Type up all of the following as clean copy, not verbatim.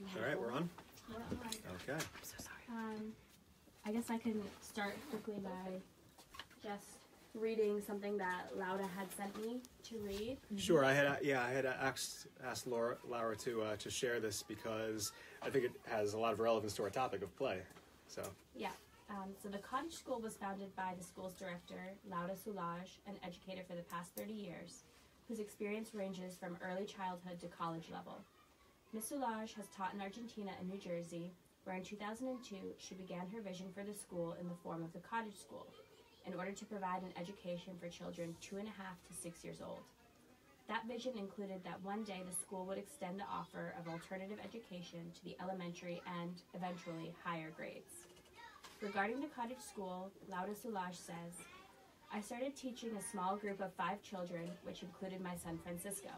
All right, we're on? Okay. I'm so sorry. I guess I can start quickly by just reading something that Lauda had sent me to read. Sure. I had asked Laura to share this because I think it has a lot of relevance to our topic of play. So. Yeah. So the cottage school was founded by the school's director, Lauda Soulage, an educator for the past 30 years, whose experience ranges from early childhood to college level. Ms. Soulage has taught in Argentina and New Jersey, where in 2002 she began her vision for the school in the form of the cottage school, in order to provide an education for children 2.5 to 6 years old. That vision included that one day the school would extend the offer of alternative education to the elementary and, eventually, higher grades. Regarding the cottage school, Lauda Soulage says, I started teaching a small group of 5 children, which included my son Francisco.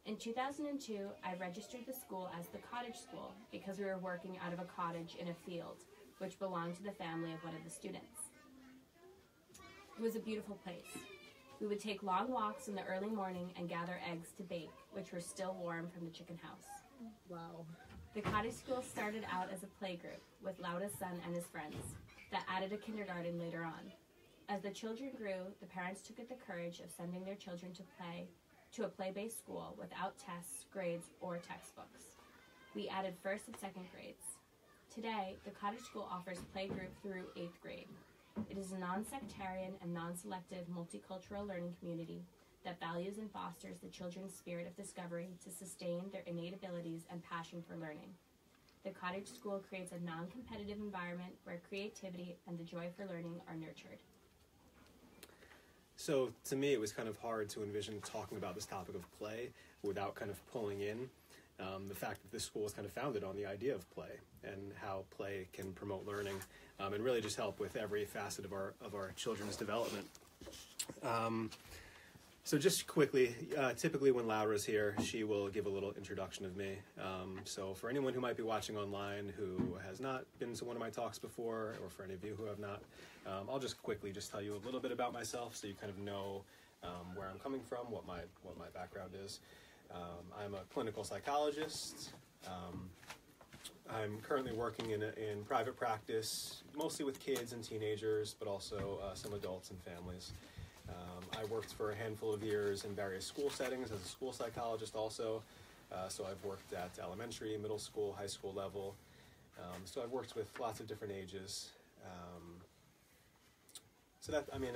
In 2002, I registered the school as the cottage school because we were working out of a cottage in a field, which belonged to the family of one of the students. It was a beautiful place. We would take long walks in the early morning and gather eggs to bake, which were still warm from the chicken house. Wow. The cottage school started out as a playgroup with Lauda's son and his friends that added a kindergarten later on. As the children grew, the parents took it the courage of sending their children to a play-based school without tests, grades, or textbooks. We added first and second grades. Today, the cottage school offers playgroup through 8th grade. It is a non-sectarian and non-selective multicultural learning community that values and fosters the children's spirit of discovery to sustain their innate abilities and passion for learning. The cottage school creates a non-competitive environment where creativity and the joy for learning are nurtured. So to me, it was kind of hard to envision talking about this topic of play without kind of pulling in the fact that this school was kind of founded on the idea of play and how play can promote learning and really just help with every facet of our children's development. So just quickly, typically when Laura's here, she will give a little introduction of me. So for anyone who might be watching online who has not been to one of my talks before, or for any of you who have not, I'll just quickly just tell you a little bit about myself so you kind of know where I'm coming from, what my background is. I'm a clinical psychologist. I'm currently working in private practice, mostly with kids and teenagers, but also some adults and families. I worked for a handful of years in various school settings as a school psychologist also. So I've worked at elementary, middle school, high school level. So I've worked with lots of different ages. So I think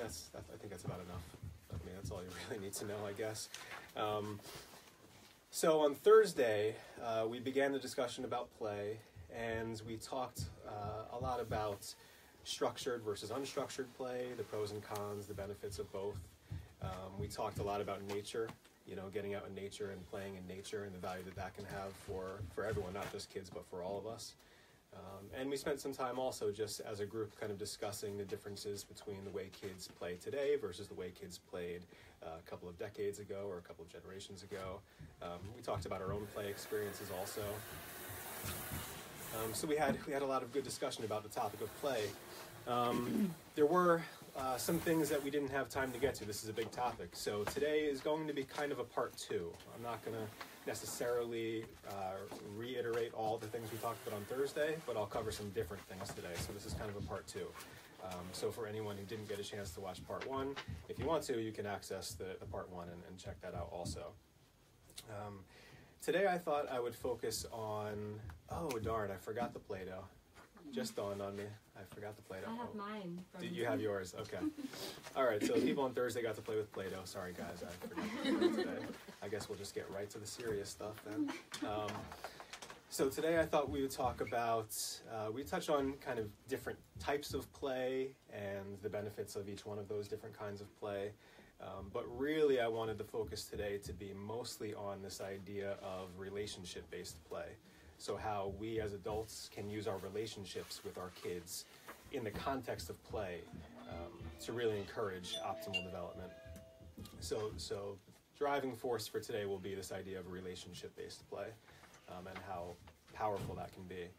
that's about enough. I mean, that's all you really need to know, I guess. So on Thursday, we began the discussion about play, and we talked a lot about structured versus unstructured play, the pros and cons, the benefits of both. We talked a lot about nature, getting out in nature and playing in nature and the value that can have for everyone, not just kids, but for all of us. And we spent some time also just as a group kind of discussing the differences between the way kids play today versus the way kids played a couple of decades ago or a couple of generations ago. We talked about our own play experiences also. So we had a lot of good discussion about the topic of play. There were some things that we didn't have time to get to. This is a big topic. So today is going to be kind of a part 2. I'm not going to necessarily reiterate all the things we talked about on Thursday, but I'll cover some different things today. So this is kind of a part 2. So for anyone who didn't get a chance to watch part 1, if you want to, you can access the part 1 and check that out also. Today I thought I would focus on, oh darn, I forgot the Play-Doh. Just dawned on me. I forgot the Play-Doh. I have mine. You have yours? Okay. All right, so people on Thursday got to play with Play-Doh. Sorry, guys, I forgot to play today. I guess we'll just get right to the serious stuff then. So today I thought we would talk about, we touch on kind of different types of play and the benefits of each one of those different kinds of play. But really I wanted the focus today to be mostly on this idea of relationship-based play. So how we as adults can use our relationships with our kids in the context of play to really encourage optimal development. So driving force for today will be this idea of relationship-based play and how powerful that can be.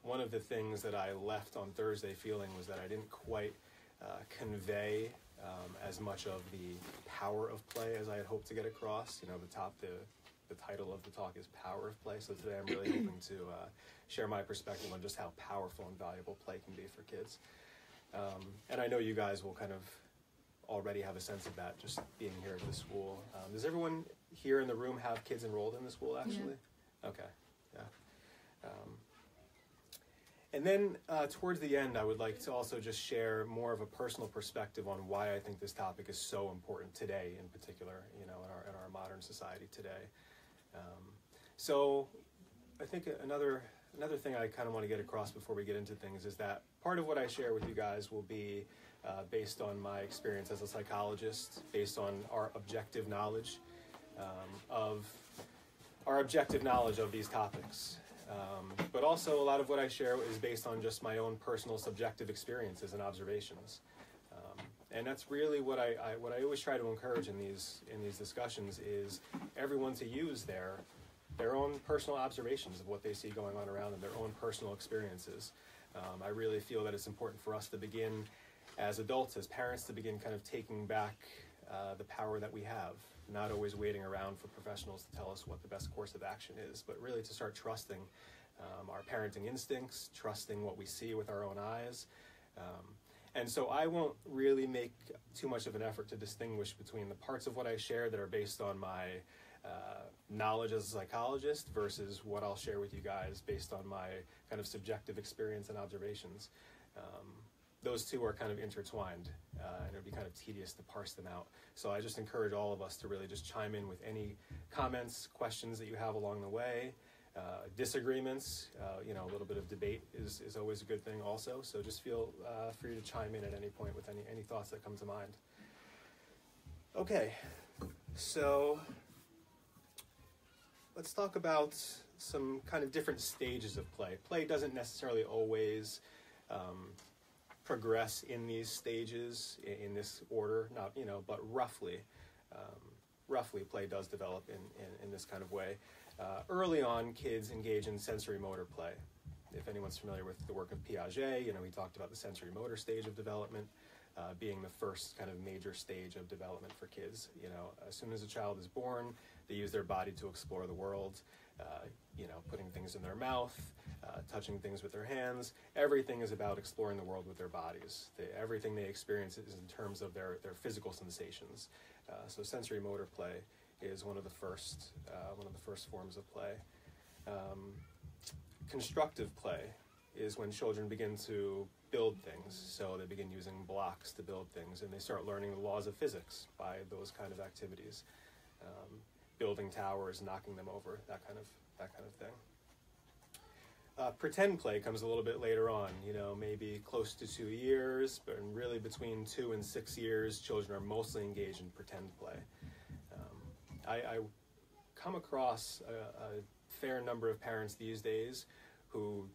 One of the things that I left on Thursday feeling was that I didn't quite convey as much of the power of play as I had hoped to get across. the title of the talk is Power of Play. So today I'm really hoping to share my perspective on just how powerful and valuable play can be for kids. And I know you guys will kind of already have a sense of that just being here at the school. Does everyone here in the room have kids enrolled in the school actually? Yeah. Okay, yeah. And then towards the end, I would like to also just share more of a personal perspective on why I think this topic is so important today, in particular, you know, in our modern society today. So I think another thing I kind of want to get across before we get into things is that part of what I share with you guys will be based on my experience as a psychologist, based on our objective knowledge of these topics. But also a lot of what I share is based on just my own personal subjective experiences and observations. And that's really what I always try to encourage in these discussions is everyone to use their own personal observations of what they see going on around them, their own personal experiences. I really feel that it's important for us to begin as adults, as parents, to begin kind of taking back the power that we have, not always waiting around for professionals to tell us what the best course of action is, but really to start trusting our parenting instincts, trusting what we see with our own eyes. And so I won't really make too much of an effort to distinguish between the parts of what I share that are based on my knowledge as a psychologist versus what I'll share with you guys based on my kind of subjective experience and observations. Those two are kind of intertwined, and it would be kind of tedious to parse them out. So I just encourage all of us to really just chime in with any comments, questions that you have along the way, disagreements. You know, a little bit of debate is always a good thing also. So just feel free to chime in at any point with any thoughts that come to mind. Okay, so let's talk about some kind of different stages of play. Play doesn't necessarily always progress in these stages in this order, not, you know, but roughly play does develop in this kind of way. Early on, kids engage in sensory motor play. If anyone's familiar with the work of Piaget, you know, he talked about the sensory motor stage of development being the first kind of major stage of development for kids. You know, as soon as a child is born, they use their body to explore the world, you know, putting things in their mouth, touching things with their hands. Everything is about exploring the world with their bodies. Everything they experience is in terms of their physical sensations. So sensory motor play is one of the first forms of play. Constructive play is when children begin to build things. So they begin using blocks to build things, and they start learning the laws of physics by those kind of activities. Building towers, knocking them over, that kind of thing. Pretend play comes a little bit later on, you know, maybe close to 2 years, but really between 2 and 6 years, children are mostly engaged in pretend play. I come across a fair number of parents these days who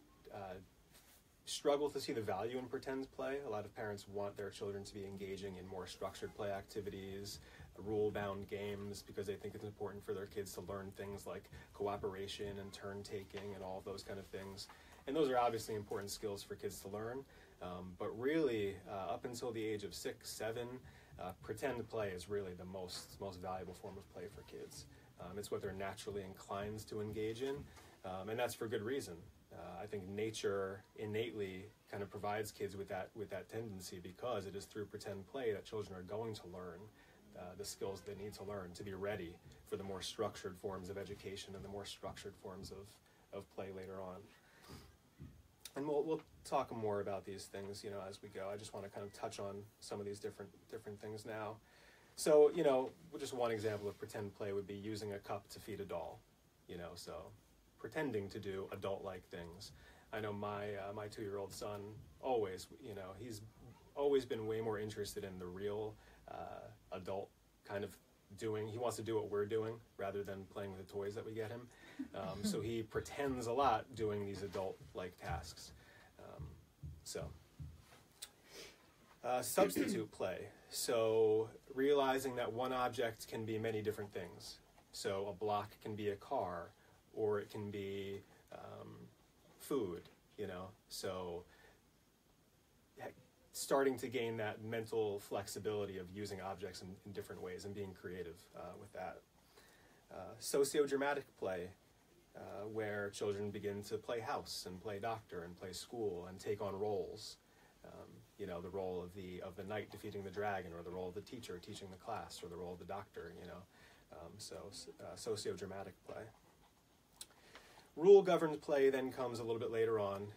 struggle to see the value in pretend play. A lot of parents want their children to be engaging in more structured play activities, rule-bound games, because they think it's important for their kids to learn things like cooperation and turn-taking and all of those kind of things. And those are obviously important skills for kids to learn. But really, up until the age of 6, 7, pretend play is really the most valuable form of play for kids. It's what they're naturally inclined to engage in, and that's for good reason. I think nature innately kind of provides kids with that tendency, because it is through pretend play that children are going to learn the skills they need to learn to be ready for the more structured forms of education and the more structured forms of play later on. And we'll talk more about these things, you know, as we go. I just want to kind of touch on some of these different things now. So, you know, just one example of pretend play would be using a cup to feed a doll, you know, so pretending to do adult-like things. I know my 2-year-old son always, you know, he's always been way more interested in the real adult kind of doing. He wants to do what we're doing rather than playing with the toys that we get him. So he pretends a lot doing these adult-like tasks. Substitute play. So realizing that one object can be many different things. So a block can be a car, or it can be food, you know. So starting to gain that mental flexibility of using objects in different ways and being creative with that. Sociodramatic play, where children begin to play house and play doctor and play school and take on roles. The role of the knight defeating the dragon, or the role of the teacher teaching the class, or the role of the doctor, sociodramatic play. Rule-governed play then comes a little bit later on,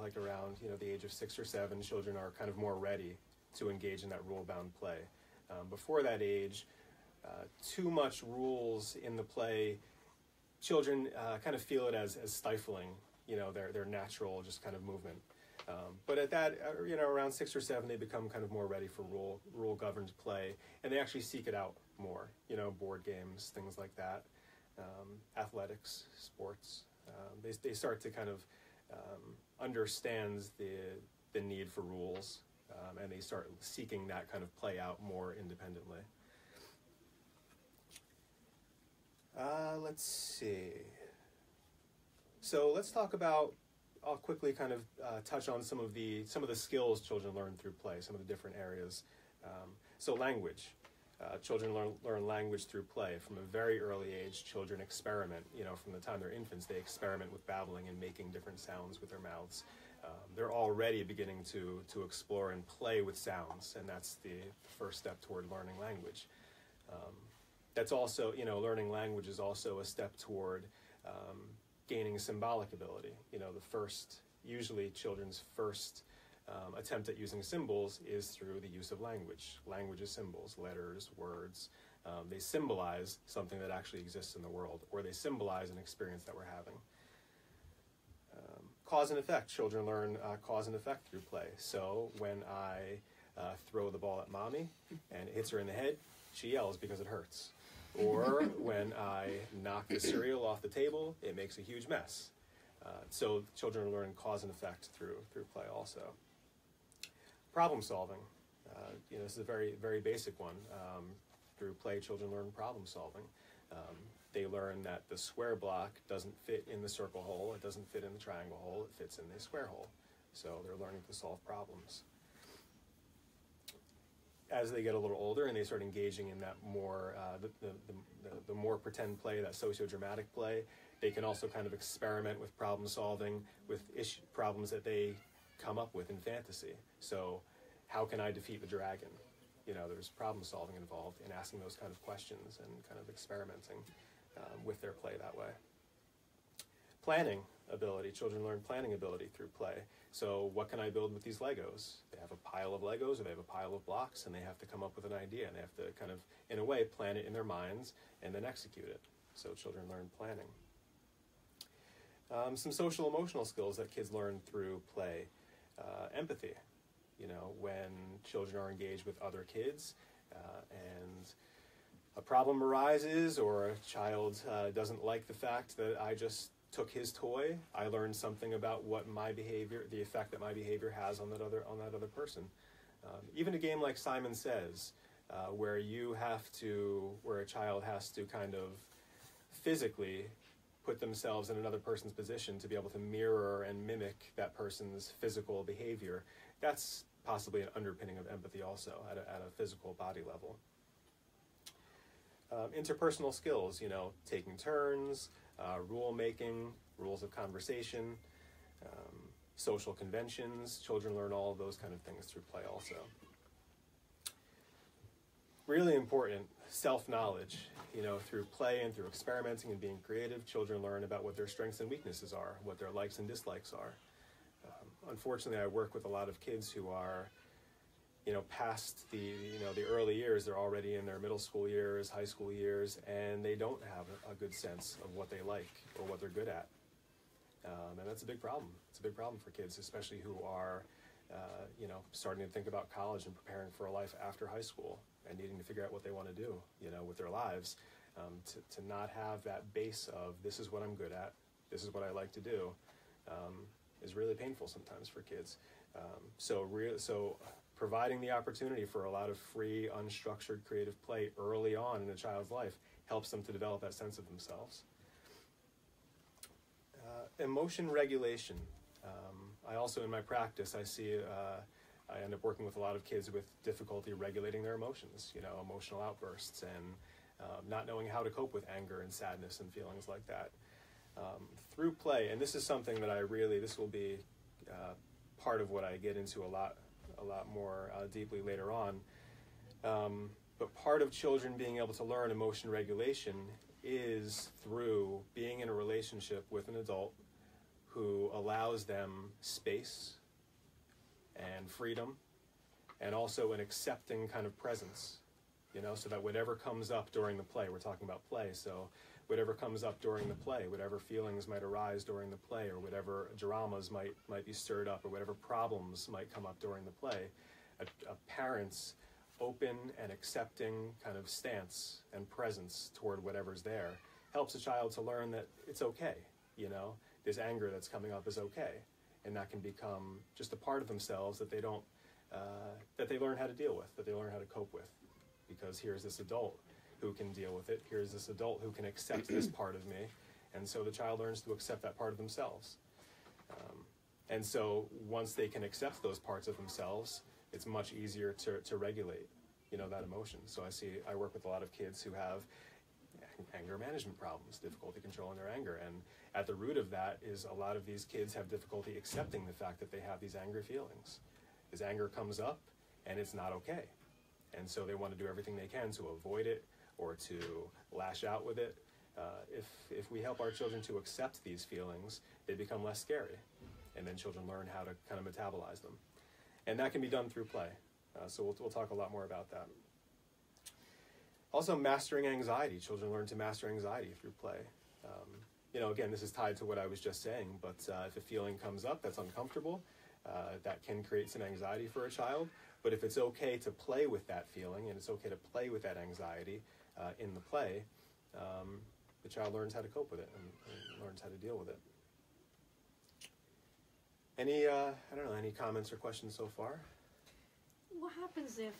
like around, the age of 6 or 7, children are kind of more ready to engage in that rule-bound play. Before that age, too much rules in the play, children kind of feel it as stifling, their natural just kind of movement. But at that, around 6 or 7, they become kind of more ready for rule-governed play, and they actually seek it out more, board games, things like that, athletics, sports. They start to kind of understand the need for rules, and they start seeking that kind of play out more independently. Let's see. So let's talk about, I'll quickly kind of touch on some of the skills children learn through play, some of the different areas. So language. Children learn language through play. From a very early age, children experiment. From the time they're infants, they experiment with babbling and making different sounds with their mouths. They're already beginning to explore and play with sounds, and that's the first step toward learning language. That's also, learning language is also a step toward gaining symbolic ability. Usually children's first attempt at using symbols is through the use of language. Language is symbols, letters, words. They symbolize something that actually exists in the world, or they symbolize an experience that we're having. Cause and effect. Children learn cause and effect through play. So when I throw the ball at mommy and it hits her in the head, she yells because it hurts. Or when I knock the cereal off the table, it makes a huge mess. So children learn cause and effect through play also. Problem solving. This is a very, very basic one. Through play, children learn problem solving. They learn that the square block doesn't fit in the circle hole, it doesn't fit in the triangle hole, it fits in the square hole. So they're learning to solve problems. As they get a little older and they start engaging in that more, the more pretend play, that sociodramatic play, they can also kind of experiment with problem solving, with problems that they come up with in fantasy. So how can I defeat the dragon? There's problem solving involved in asking those kind of questions and kind of experimenting with their play that way. Planning ability. Children learn planning ability through play. So what can I build with these Legos? They have a pile of Legos, or they have a pile of blocks, and they have to come up with an idea, and they have to kind of, in a way, plan it in their minds and then execute it. So children learn planning. Some social emotional skills that kids learn through play. Empathy. When children are engaged with other kids and a problem arises, or a child doesn't like the fact that I just took his toy, I learned something about what my behavior, the effect that my behavior has on that other person. Even a game like Simon Says, where a child has to kind of physically put themselves in another person's position to be able to mirror and mimic that person's physical behavior. That's possibly an underpinning of empathy also at a physical body level. Interpersonal skills, taking turns, rule making, rules of conversation, social conventions. Children learn all of those kind of things through play also. Really important, self-knowledge. Through play and through experimenting and being creative, children learn about what their strengths and weaknesses are, what their likes and dislikes are. Unfortunately, I work with a lot of kids who are, past the early years. They're already in their middle school years, high school years, and they don't have a good sense of what they like or what they're good at. And that's a big problem. It's a big problem for kids, especially who are, starting to think about college and preparing for a life after high school and needing to figure out what they want to do, with their lives. To not have that base of, this is what I'm good at, this is what I like to do, is really painful sometimes for kids. So providing the opportunity for a lot of free, unstructured, creative play early on in a child's life helps them to develop that sense of themselves. Emotion regulation. I also, in my practice, I end up working with a lot of kids with difficulty regulating their emotions, emotional outbursts and not knowing how to cope with anger and sadness and feelings like that. Through play, and this is something that this will be part of what I get into a lot more deeply later on. But part of children being able to learn emotion regulation is through being in a relationship with an adult who allows them space and freedom and also an accepting kind of presence, so that whatever comes up during the play, we're talking about play, so whatever comes up during the play, whatever feelings might arise during the play, or whatever dramas might be stirred up, or whatever problems might come up during the play, a parent's open and accepting kind of stance and presence toward whatever's there helps a child to learn that it's okay, this anger that's coming up is okay, and that can become just a part of themselves that they don't, that they learn how to deal with, that they learn how to cope with, because here's this adult who can deal with it, here's this adult who can accept this part of me, and so the child learns to accept that part of themselves. And so once they can accept those parts of themselves, it's much easier to regulate, that emotion. So I work with a lot of kids who have anger management problems, difficulty controlling their anger, and at the root of that is a lot of these kids have difficulty accepting the fact that they have these angry feelings. This anger comes up and it's not okay, and so they want to do everything they can to avoid it or to lash out with it. If we help our children to accept these feelings, they become less scary, and then children learn how to kind of metabolize them, and that can be done through play. So we'll talk a lot more about that. Also, mastering anxiety. Children learn to master anxiety through play. Again, this is tied to what I was just saying, but if a feeling comes up that's uncomfortable, that can create some anxiety for a child. But if it's okay to play with that feeling, and it's okay to play with that anxiety in the play, the child learns how to cope with it and learns how to deal with it. Any comments or questions so far? What happens if,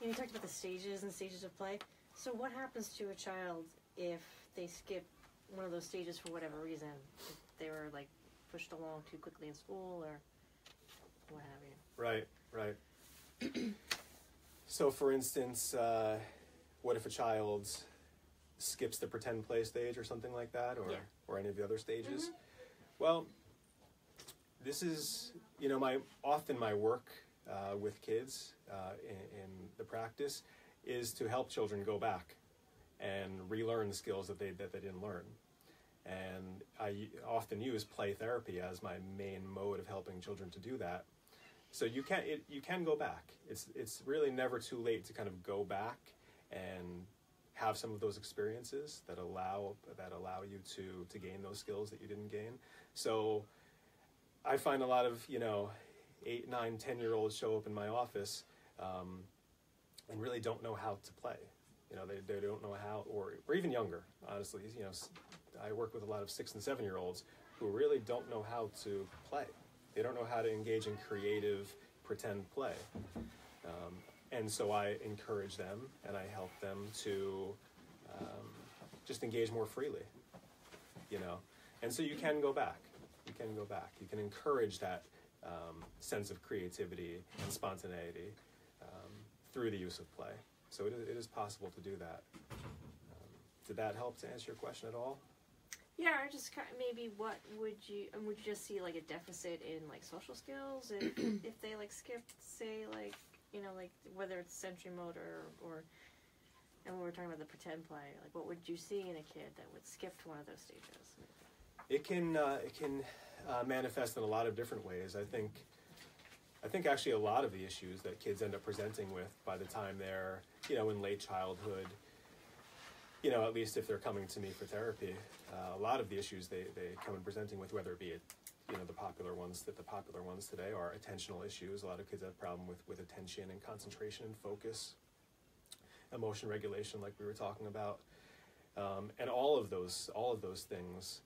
you talked about the stages and stages of play. So what happens to a child if they skip one of those stages for whatever reason? If they were pushed along too quickly in school or what have you? Right. So for instance, what if a child skips the pretend play stage or something like that, or any of the other stages? Mm-hmm. Well, this is, my work with kids in the practice is to help children go back and relearn the skills that they didn't learn. And I often use play therapy as my main mode of helping children to do that. So you can go back. It's really never too late to kind of go back and have some of those experiences that allow you to gain those skills that you didn't gain. So I find a lot of 8, 9, 10-year-olds show up in my office and really don't know how to play. They don't know how, or even younger, honestly. I work with a lot of 6 and 7-year-olds who really don't know how to play. They don't know how to engage in creative pretend play. And so I encourage them and I help them to just engage more freely, And so you can go back. You can go back. You can encourage that sense of creativity and spontaneity through the use of play. So it is possible to do that. Did that help to answer your question at all? Yeah, or just maybe what would you just see a deficit in social skills if they skipped, say, whether it's sensory motor or and when we're talking about the pretend play, what would you see in a kid that would skip to one of those stages? It can manifest in a lot of different ways. I think actually a lot of the issues that kids end up presenting with by the time they're in late childhood, at least if they're coming to me for therapy, a lot of the issues they come in presenting with, whether it be the popular ones today are attentional issues. A lot of kids have a problem with attention and concentration and focus, emotion regulation, like we were talking about, and all of those things.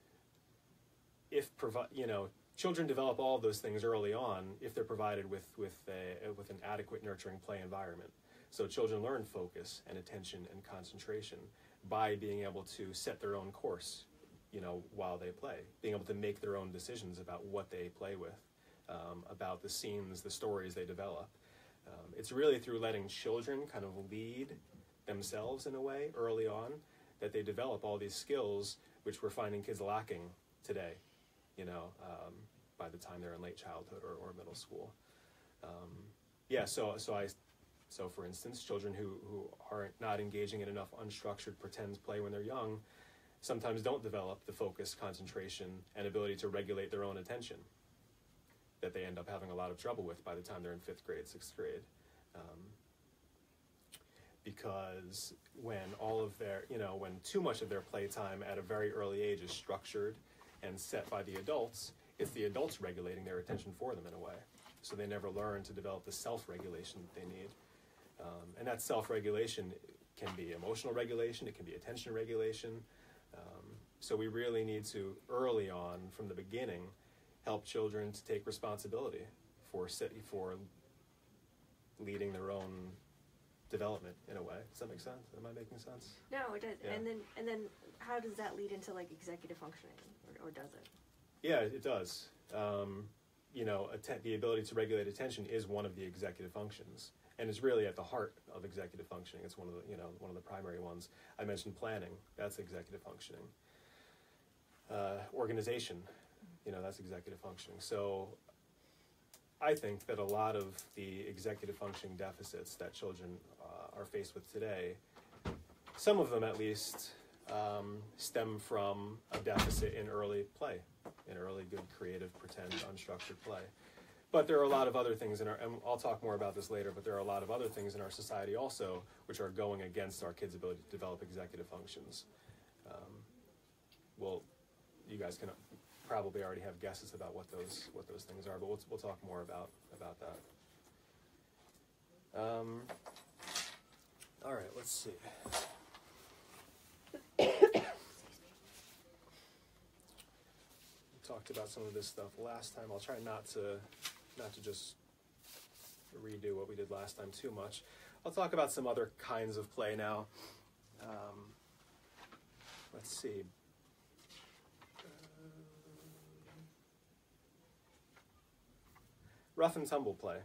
Children develop all of those things early on if they're provided with an adequate nurturing play environment. So children learn focus and attention and concentration by being able to set their own course, while they play, being able to make their own decisions about what they play with, about the scenes, the stories they develop. It's really through letting children kind of lead themselves in a way early on, that they develop all these skills which we're finding kids lacking today, by the time they're in late childhood or middle school. So for instance, children who are not engaging in enough unstructured pretend play when they're young sometimes don't develop the focus, concentration, and ability to regulate their own attention that they end up having a lot of trouble with by the time they're in 5th grade, 6th grade. Because when when too much of their playtime at a very early age is structured and set by the adults, it's the adults regulating their attention for them in a way. So they never learn to develop the self-regulation that they need. And that self-regulation can be emotional regulation, it can be attention regulation. So we really need to, early on, from the beginning, help children to take responsibility for leading their own development in a way. Does that make sense? Am I making sense? No, it does. Yeah. And then how does that lead into like executive functioning, or does it? Yeah, it does. The ability to regulate attention is one of the executive functions, and it's really at the heart of executive functioning. It's one of the primary ones. I mentioned planning. That's executive functioning. Organization, that's executive functioning. So I think that a lot of the executive functioning deficits that children are faced with today, some of them at least, stem from a deficit in early play, in early good creative pretend unstructured play. But there are a lot of other things and I'll talk more about this later, but there are a lot of other things in our society also which are going against our kids' ability to develop executive functions. You guys can probably already have guesses about what those things are, but we'll talk more about that. All right, let's see. We talked about some of this stuff last time. I'll try not to just redo what we did last time too much. I'll talk about some other kinds of play now. Let's see. Rough and tumble play.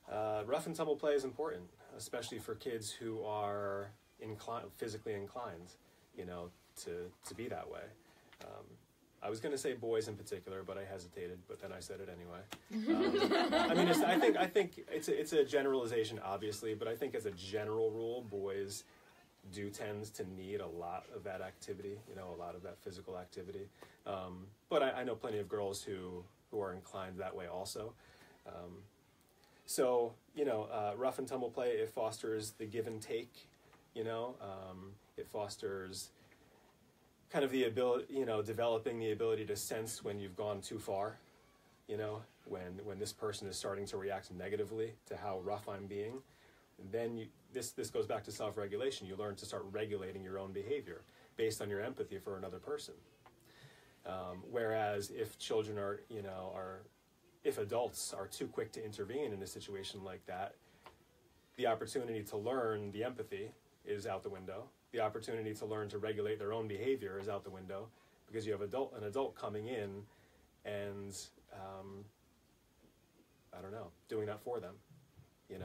Rough and tumble play is important, especially for kids who are physically inclined, to be that way. I was going to say boys in particular, but I hesitated. But then I said it anyway. I think it's a generalization, obviously, but I think as a general rule, boys do tend to need a lot of that activity, a lot of that physical activity. But I know plenty of girls who are inclined that way also. Rough and tumble play, it fosters the give and take, it fosters kind of the ability, developing the ability to sense when you've gone too far, when this person is starting to react negatively to how rough I'm being. Then this goes back to self-regulation. You learn to start regulating your own behavior based on your empathy for another person. Whereas if children if adults are too quick to intervene in a situation like that, the opportunity to learn the empathy is out the window. The opportunity to learn to regulate their own behavior is out the window, because you have an adult coming in and, doing that for them, I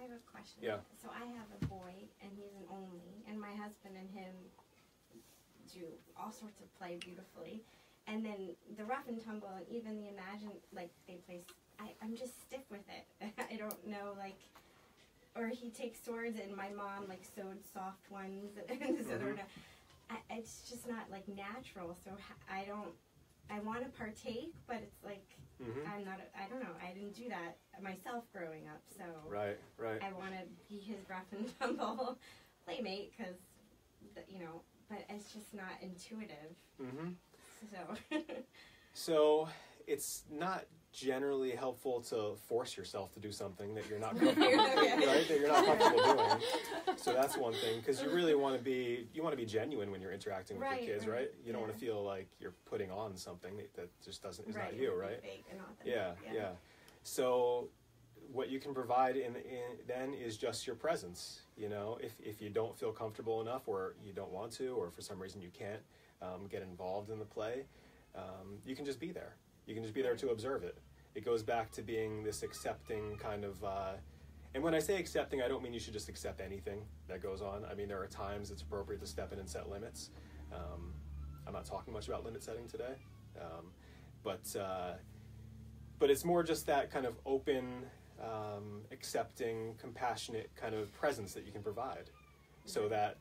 have a question. Yeah. So I have a boy, and he's an only, and my husband and him do all sorts of play beautifully. And then the rough and tumble, and even the imagine, they play, I'm just stiff with it. I don't know, or he takes swords, and my mom, sewed soft ones, and so they're not, it's just not, natural, so I want to partake, but it's I'm not, I don't know, I didn't do that myself growing up, so. Right. I want to be his rough and tumble playmate, because, but it's just not intuitive. So it's not generally helpful to force yourself to do something that you're not comfortable right? That you're not comfortable doing. So that's one thing, because you really want to be genuine when you're interacting with your kids, right? You don't want to feel like you're putting on something that just is not you, right? Fake and authentic. Yeah. So what you can provide then is just your presence. If you don't feel comfortable enough, or you don't want to, or for some reason you can't get involved in the play, you can just be there. You can just be there to observe it. It goes back to being this accepting kind of And when I say accepting, I don't mean you should just accept anything that goes on. I mean, there are times it's appropriate to step in and set limits. I'm not talking much about limit setting today, but it's more just that kind of open, accepting, compassionate kind of presence that you can provide, so that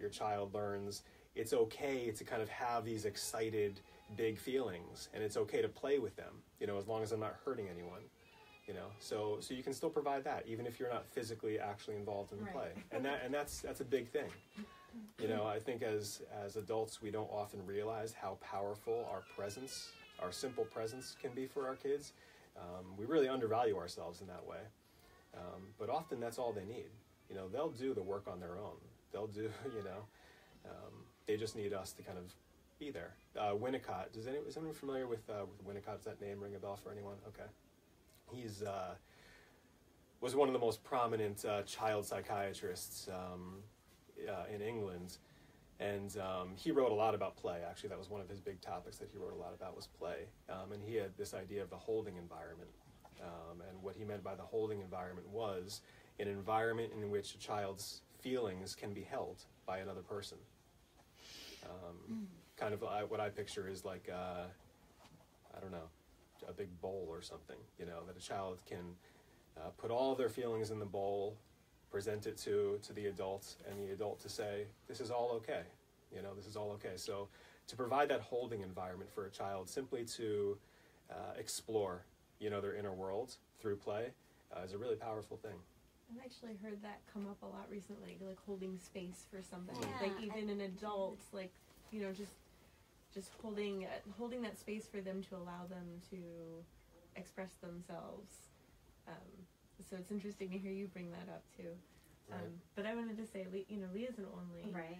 your child learns it's okay to kind of have these excited, big feelings, and it's okay to play with them, as long as I'm not hurting anyone. So you can still provide that even if you're not physically actually involved in the play, and that's a big thing. I think as adults we don't often realize how powerful our simple presence can be for our kids. We really undervalue ourselves in that way, but often that's all they need. They'll do the work on their own. They'll do, they just need us to kind of be there. Winnicott, is anyone familiar with Winnicott? Does that name ring a bell for anyone? Okay. He's was one of the most prominent child psychiatrists in England, and he wrote a lot about play. Actually, that was one of his big topics that he wrote a lot about was play, and he had this idea of the holding environment, and what he meant by the holding environment was an environment in which a child's feelings can be held by another person. Kind of what I picture is like, I don't know, a big bowl or something, that a child can put all their feelings in the bowl, present it to the adult, and the adult to say, this is all okay, this is all okay. So to provide that holding environment for a child, simply to explore, their inner world through play is a really powerful thing. I've actually heard that come up a lot recently, like holding space for somebody, Yeah, like even an adult, like, just holding that space for them to allow them to express themselves. So it's interesting to hear you bring that up too. Right. But I wanted to say, Leah's an only. Right.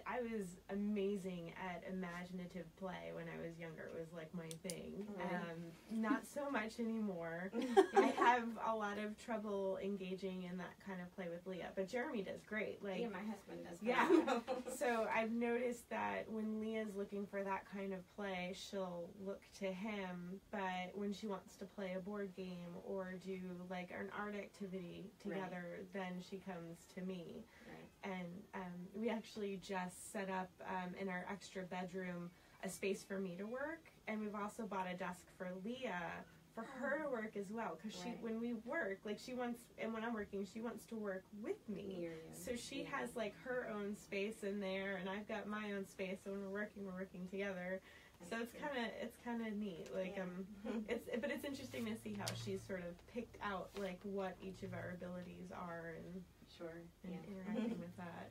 I was amazing at imaginative play when I was younger. It was like my thing. Right. Not so much anymore. I have a lot of trouble engaging in that kind of play with Leah, but Jeremy does great. Like, Yeah, my husband does. yeah. that. So I've noticed that when Leah's looking for that kind of play, she'll look to him, but when she wants to play a board game or do like an art activity together, then she comes to me. Right. And we actually just set up in our extra bedroom a space for me to work, and we've also bought a desk for Leah for her to work as well, because Right. when we work, like she wants, and when I'm working, she wants to work with me. Near you. So she has like her own space in there, and I've got my own space. So when we're working together. So it's kind of neat. Like but it's interesting to see how she's sort of picked out like what each of our abilities are and interacting with that.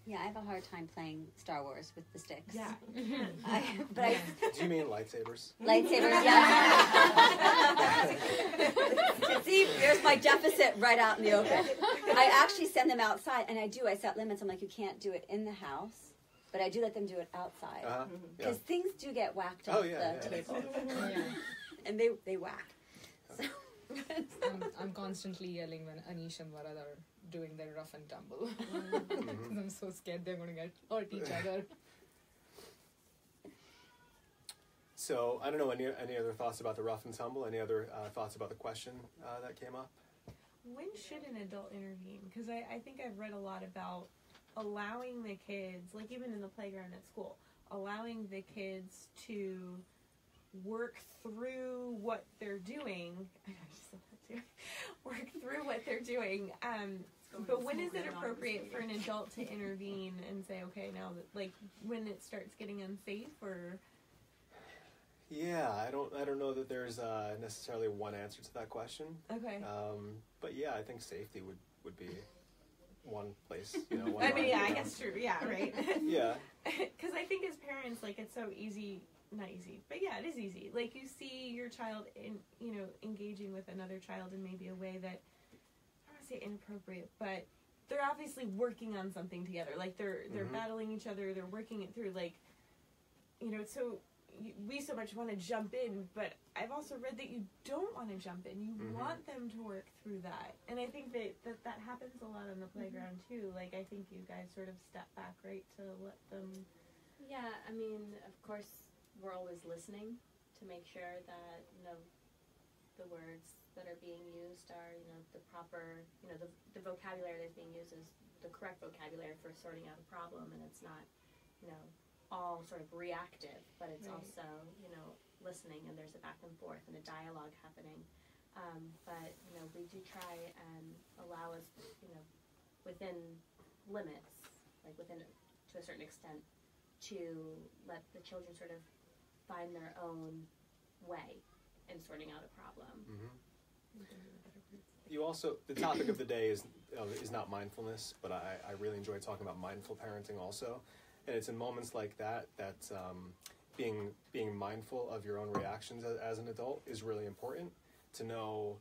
Yeah, I have a hard time playing Star Wars with the sticks. Yeah. Do you mean lightsabers? Lightsabers, yeah. See, there's my deficit right out in the open. I actually send them outside, and I set limits. I'm like, you can't do it in the house, but I do let them do it outside. Because things do get whacked off the table. And they whack. So. I'm constantly yelling when Anish and Varad are doing their rough and tumble. I'm so scared they're going to hurt each other. So I don't know, any other thoughts about the rough and tumble? Any other thoughts about the question that came up? When should an adult intervene? Because I think I've read a lot about allowing the kids, like even in the playground at school, allowing the kids to work through what they're doing. I just love that too. Work through what they're doing. But when is it appropriate for an adult to intervene and say, okay, now that, like when it starts getting unsafe, or? Yeah, I don't know that there's necessarily one answer to that question. Okay. But yeah, I think safety would be one place. I mean, yeah, I guess true. Yeah, right. Yeah. Because I think as parents, like it's so easy. Not easy, but yeah, it is easy. Like you see your child engaging with another child in maybe a way that, I don't want to say inappropriate, but they're obviously working on something together. Like they're battling each other, they're working it through. Like, so we so much want to jump in, but I've also read that you don't want to jump in. You want them to work through that, and I think that happens a lot on the playground too. Like I think you guys sort of step back, right, to let them. Yeah, I mean, of course, we're always listening to make sure that, the words that are being used are, the proper, the vocabulary that's being used is the correct vocabulary for sorting out a problem, and it's not, all sort of reactive, but it's Right. also, listening, and there's a back and forth and a dialogue happening. But, we do try and allow us, within limits, like to a certain extent, to let the children sort of find their own way in sorting out a problem. You also, the topic of the day is not mindfulness, but I really enjoy talking about mindful parenting also. And it's in moments like that being mindful of your own reactions as an adult is really important. To know,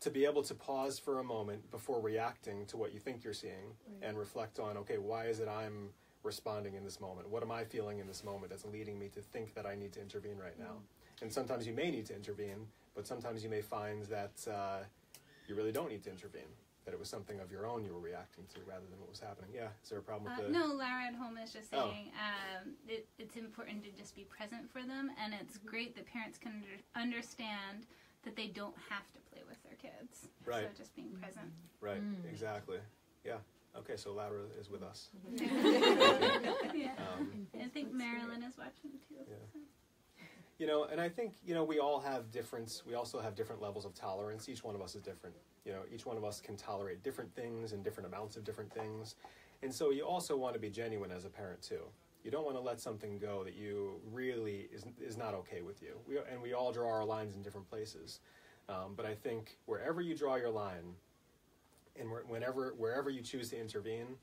to be able to pause for a moment before reacting to what you think you're seeing, Right. and reflect on, okay, why is it I'm responding in this moment? What am I feeling in this moment that's leading me to think that I need to intervene right now? And sometimes you may need to intervene, but sometimes you may find that you really don't need to intervene, that it was something of your own you were reacting to rather than what was happening. Yeah, is there a problem with the... No, Lara at home is just Oh. saying it's important to just be present for them, and it's great that parents can understand that they don't have to play with their kids. Right. So just being present. Right, exactly. Yeah. Okay, so Laura is with us. Yeah. I think Marilyn is watching too. Yeah. And I think, we all have we also have different levels of tolerance. Each one of us is different. Each one of us can tolerate different things and different amounts of different things. And so you also want to be genuine as a parent too. You don't want to let something go that you really is not okay with you. We all draw our lines in different places. But I think wherever you draw your line, and wherever you choose to intervene,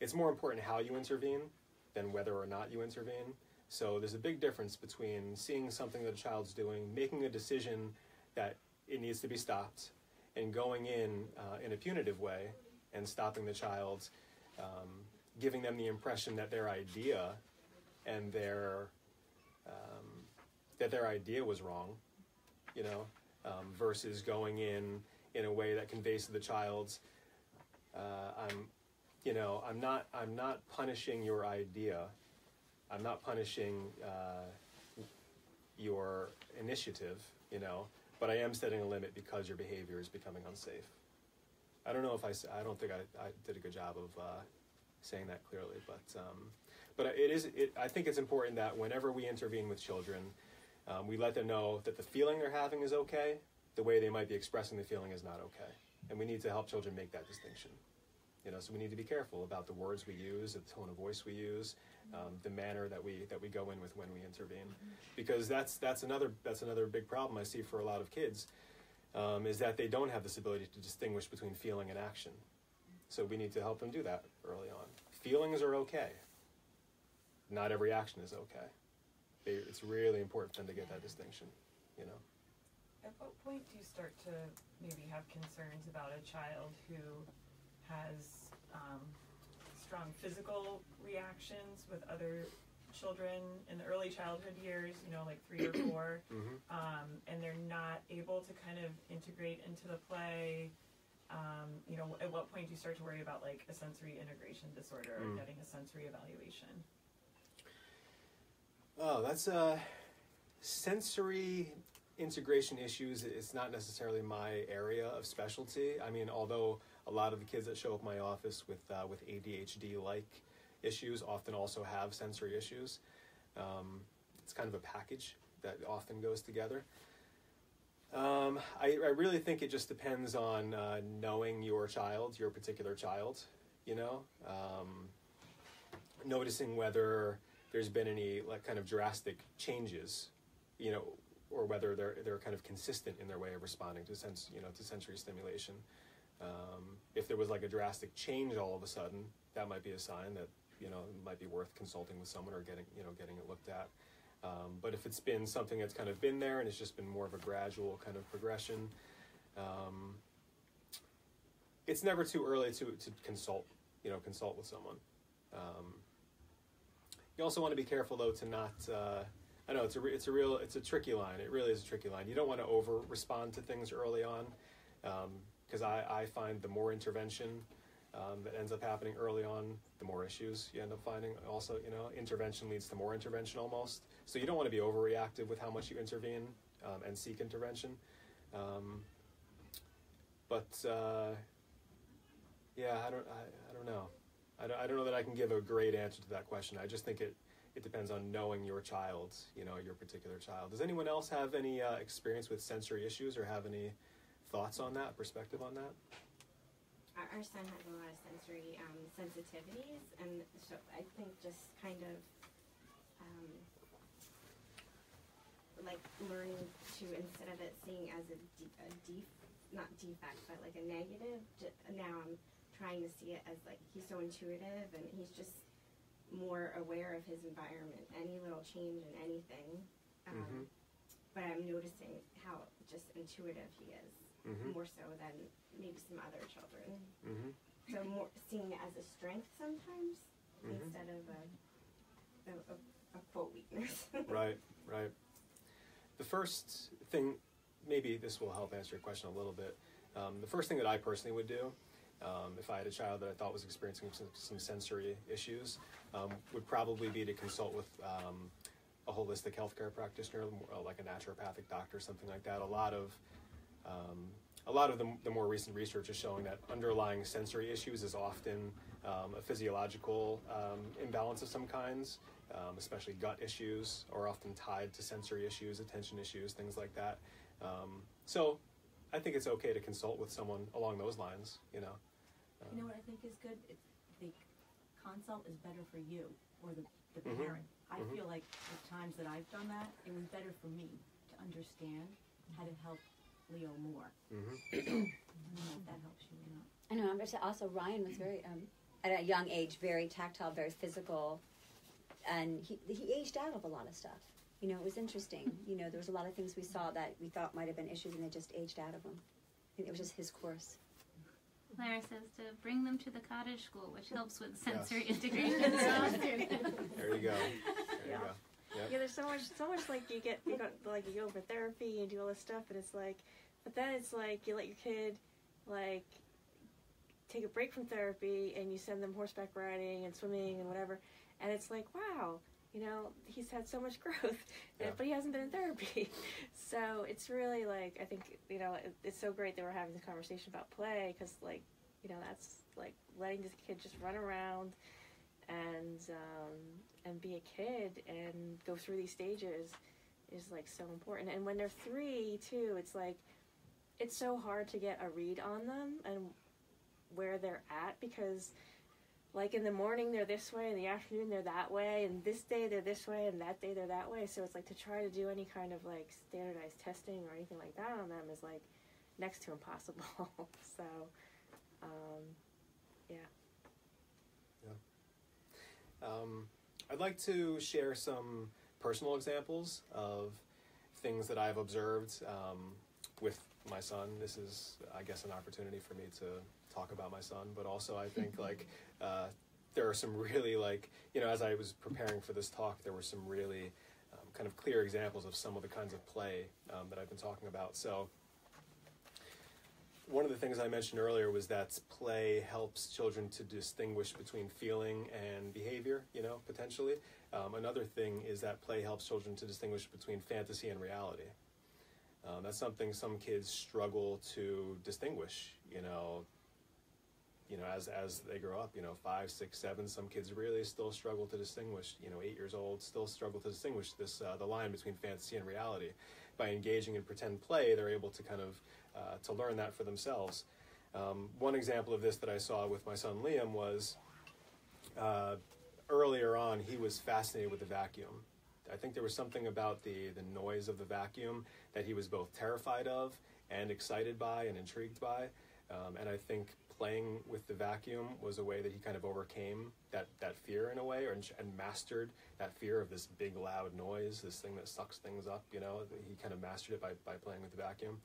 it's more important how you intervene than whether or not you intervene. So there's a big difference between seeing something that a child's doing, making a decision that it needs to be stopped, and going in a punitive way and stopping the child, giving them the impression that their idea and that their idea was wrong, versus going in a way that conveys to the child, I'm not punishing your idea. I'm not punishing your initiative, but I am setting a limit because your behavior is becoming unsafe. I don't know if I don't think I did a good job of saying that clearly, but I think it's important that whenever we intervene with children, we let them know that the feeling they're having is okay, the way they might be expressing the feeling is not okay. And we need to help children make that distinction. So we need to be careful about the words we use, the tone of voice we use, the manner that we go in with when we intervene, because that's another big problem I see for a lot of kids, is that they don't have this ability to distinguish between feeling and action. So we need to help them do that early on. Feelings are okay. Not every action is okay. It's really important for them to get that distinction. At what point do you start to maybe have concerns about a child who has strong physical reactions with other children in the early childhood years, like 3 or 4, and they're not able to kind of integrate into the play? At what point do you start to worry about like a sensory integration disorder or getting a sensory evaluation? Oh, that's sensory integration issues. It's not necessarily my area of specialty. I mean, although a lot of the kids that show up in my office with ADHD-like issues often also have sensory issues. It's kind of a package that often goes together. I really think it just depends on knowing your particular child, noticing whether there's been any like kind of drastic changes, or whether they're kind of consistent in their way of responding to sensory stimulation. If there was like a drastic change all of a sudden, that might be a sign that it might be worth consulting with someone or getting it looked at. But if it's been something that's kind of been there and it's just been more of a gradual kind of progression, it's never too early to consult with someone. You also want to be careful though to not. I know it's a tricky line. It really is a tricky line. You don't want to over respond to things early on, because I find the more intervention that ends up happening early on, the more issues you end up finding. Also, intervention leads to more intervention almost. So you don't want to be overreactive with how much you intervene and seek intervention. But yeah, I don't know. I don't know that I can give a great answer to that question. I just think it depends on knowing your child, your particular child. Does anyone else have any experience with sensory issues or have any thoughts on that, perspective on that? Our son has a lot of sensory sensitivities, and so I think just kind of like learning to, instead of it seeing as not defect, but like a negative, now I'm trying to see it as like he's so intuitive and he's just more aware of his environment, any little change in anything. But I'm noticing how just intuitive he is, more so than maybe some other children. So more seeing it as a strength sometimes instead of a quote weakness. Right. The first thing, maybe this will help answer your question a little bit. The first thing that I personally would do, if I had a child that I thought was experiencing some sensory issues, would probably be to consult with a holistic healthcare practitioner, like a naturopathic doctor, something like that. A lot of the more recent research is showing that underlying sensory issues is often a physiological imbalance of some kinds, especially gut issues, are often tied to sensory issues, attention issues, things like that. So I think it's okay to consult with someone along those lines, You know what I think is good? The consult is better for you or the parent. I feel like the times that I've done that, it was better for me to understand how to help Leo more. So, I don't know if that helps you or not. I know. I'm just also Ryan was very at a young age, very tactile, very physical, and he aged out of a lot of stuff. It was interesting. There was a lot of things we saw that we thought might have been issues, and they just aged out of them. It was just his course. Lara says to bring them to the cottage school, which helps with sensory integration. There you go. Yeah, there's so much like you go for therapy and do all this stuff, and it's like, but then it's like you let your kid like take a break from therapy and you send them horseback riding and swimming and whatever, and it's like, wow, he's had so much growth, but he hasn't been in therapy. So it's really like, I think, it's so great that we're having this conversation about play, because that's like letting this kid just run around and be a kid and go through these stages is like so important. And when they're 3 too, it's like, it's so hard to get a read on them and where they're at, because like in the morning they're this way, in the afternoon they're that way, and this day they're this way, and that day they're that way. So it's like to try to do any kind of like standardized testing or anything like that on them is like next to impossible. So, I'd like to share some personal examples of things that I've observed with my son. This is, I guess, an opportunity for me to talk about my son, but also I think there are some really as I was preparing for this talk, there were some really kind of clear examples of some of the kinds of play that I've been talking about. So one of the things I mentioned earlier was that play helps children to distinguish between feeling and behavior, potentially. Another thing is that play helps children to distinguish between fantasy and reality. That's something some kids struggle to distinguish, as they grow up, 5, 6, 7, some kids really still struggle to distinguish, 8 years old, still struggle to distinguish the line between fantasy and reality. By engaging in pretend play, they're able to kind of, to learn that for themselves. One example of this that I saw with my son Liam was, earlier on, he was fascinated with the vacuum. I think there was something about the noise of the vacuum that he was both terrified of and excited by and intrigued by. And I think playing with the vacuum was a way that he kind of overcame that fear in a way, and mastered that fear of this big loud noise, this thing that sucks things up, He kind of mastered it by playing with the vacuum.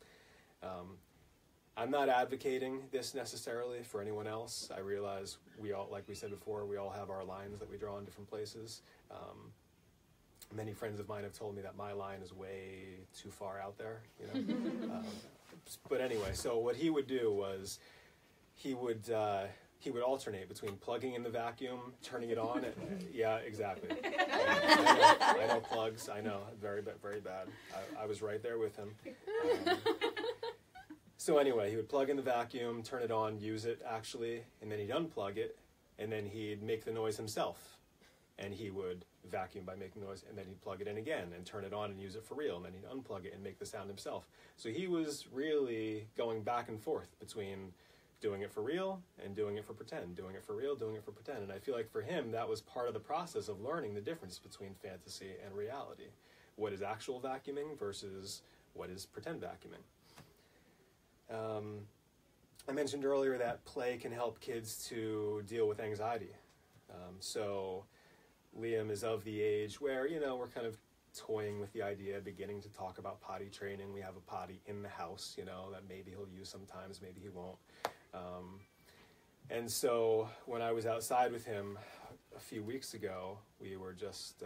I'm not advocating this necessarily for anyone else. I realize we all, like we said before, we all have our lines that we draw in different places. Many friends of mine have told me that my line is way too far out there, But anyway, so what he would do was he would alternate between plugging in the vacuum, turning it on. Yeah, exactly. I know plugs. I know, very bad. I was right there with him. So anyway, he would plug in the vacuum, turn it on, use it actually, and then he'd unplug it, and then he'd make the noise himself. And he would vacuum by making noise, and then he'd plug it in again and turn it on and use it for real, and then he'd unplug it and make the sound himself. So he was really going back and forth between doing it for real and doing it for pretend, doing it for real, doing it for pretend. And I feel like for him, that was part of the process of learning the difference between fantasy and reality. What is actual vacuuming versus what is pretend vacuuming. I mentioned earlier that play can help kids to deal with anxiety. So Liam is of the age where, we're kind of toying with the idea, beginning to talk about potty training. We have a potty in the house, that maybe he'll use sometimes, maybe he won't. And so when I was outside with him a few weeks ago, we were just,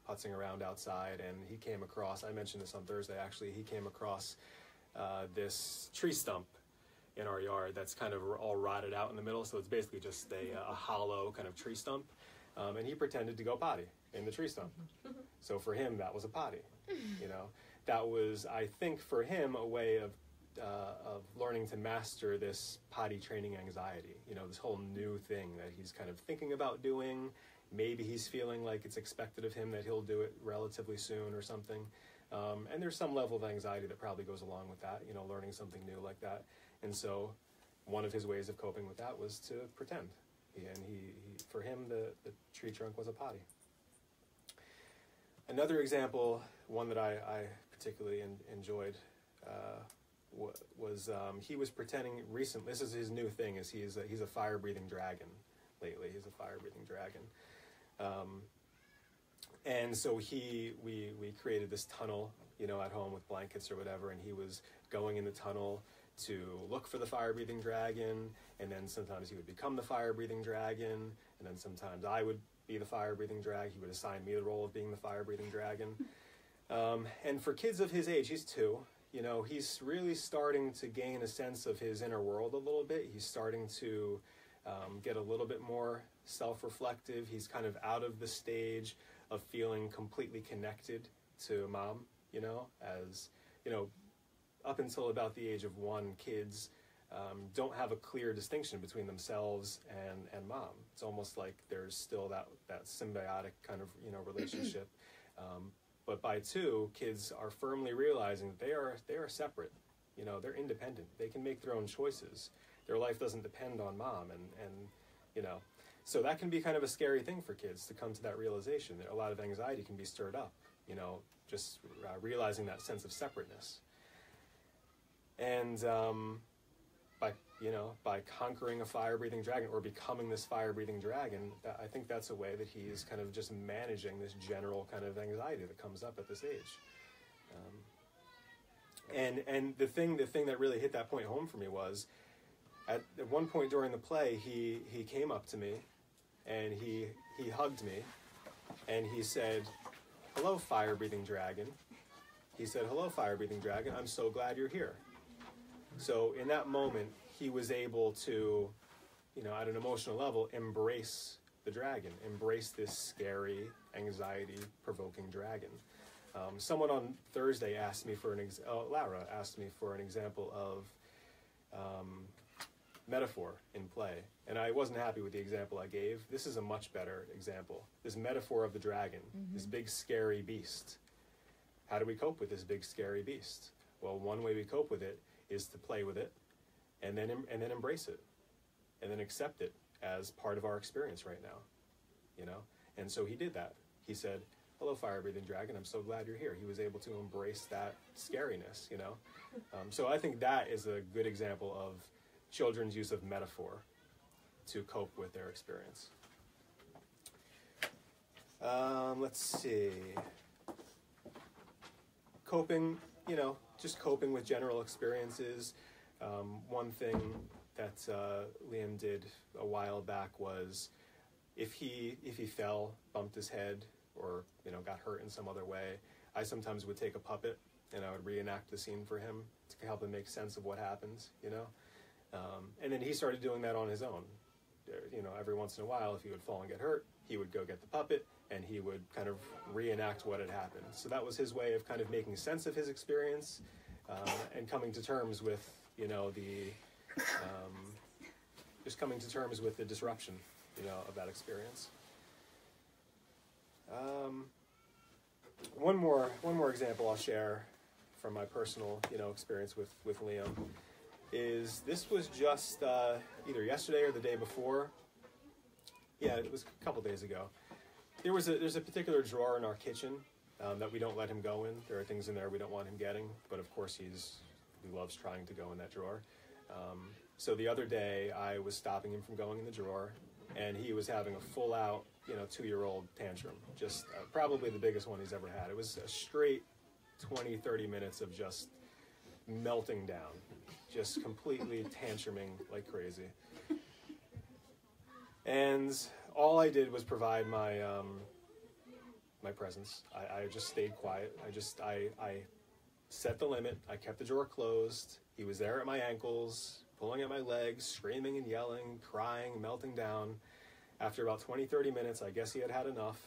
putzing around outside, and he came across, I mentioned this on Thursday actually, he came across this tree stump in our yard that's kind of all rotted out in the middle, so it's basically just a hollow kind of tree stump. And he pretended to go potty in the tree stump. So for him, that was a potty. That was, I think, for him, a way of learning to master this potty training anxiety. This whole new thing that he's kind of thinking about doing. Maybe he's feeling like it's expected of him that he'll do it relatively soon or something. And there's some level of anxiety that probably goes along with that, learning something new like that. And so one of his ways of coping with that was to pretend. And for him, the tree trunk was a potty. Another example, one that I particularly enjoyed, was he was pretending recently. This is his new thing. Is he's a fire-breathing dragon. Lately, he's a fire-breathing dragon. And so we created this tunnel, at home with blankets or whatever, and he was going in the tunnel to look for the fire-breathing dragon, and then sometimes he would become the fire-breathing dragon, and then sometimes I would be the fire-breathing dragon. He would assign me the role of being the fire-breathing dragon. And for kids of his age, he's 2, he's really starting to gain a sense of his inner world a little bit. He's starting to get a little bit more self-reflective. He's kind of out of the stage of feeling completely connected to mom, as, up until about the age of 1, kids don't have a clear distinction between themselves and mom. It's almost like there's still that symbiotic kind of, relationship. But by 2, kids are firmly realizing that they are separate. They're independent. They can make their own choices. Their life doesn't depend on mom, and so that can be kind of a scary thing for kids to come to that realization. A lot of anxiety can be stirred up, just realizing that sense of separateness. And by conquering a fire-breathing dragon or becoming this fire-breathing dragon, I think that's a way that he's kind of just managing this general kind of anxiety that comes up at this age. And the thing that really hit that point home for me was, at one point during the play, he came up to me, and he hugged me, and he said, "Hello, fire-breathing dragon." He said, "Hello, fire-breathing dragon. I'm so glad you're here." So in that moment, he was able to, at an emotional level, embrace the dragon, embrace this scary, anxiety-provoking dragon. Someone on Thursday asked me for Lara asked me for an example of metaphor in play, and I wasn't happy with the example I gave. This is a much better example. This metaphor of the dragon, this big scary beast. How do we cope with this big scary beast? Well, one way we cope with it is to play with it, and then embrace it, and then accept it as part of our experience right now, And so he did that. He said, "Hello, fire-breathing dragon. I'm so glad you're here." He was able to embrace that scariness, So I think that is a good example of children's use of metaphor to cope with their experience. Let's see. Coping, just coping with general experiences. One thing that Liam did a while back was if he fell, bumped his head, or got hurt in some other way, I sometimes would take a puppet and I would reenact the scene for him to help him make sense of what happens, and then he started doing that on his own. Every once in a while, if he would fall and get hurt, he would go get the puppet and he would kind of reenact what had happened. So that was his way of kind of making sense of his experience and coming to terms with, just coming to terms with the disruption, of that experience. One more example I'll share from my personal, experience with Liam is this was just either yesterday or the day before. Yeah, it was a couple days ago. There's a particular drawer in our kitchen that we don't let him go in. There are things in there we don't want him getting, but of course he loves trying to go in that drawer. So the other day I was stopping him from going in the drawer, and he was having a full-out, 2-year-old tantrum. Just probably the biggest one he's ever had. It was a straight 20, 30 minutes of just melting down, just completely tantruming like crazy. And all I did was provide my my presence. I just stayed quiet. I set the limit. I kept the drawer closed. He was there at my ankles, pulling at my legs, screaming and yelling, crying, melting down. After about 20, 30 minutes, I guess he had had enough.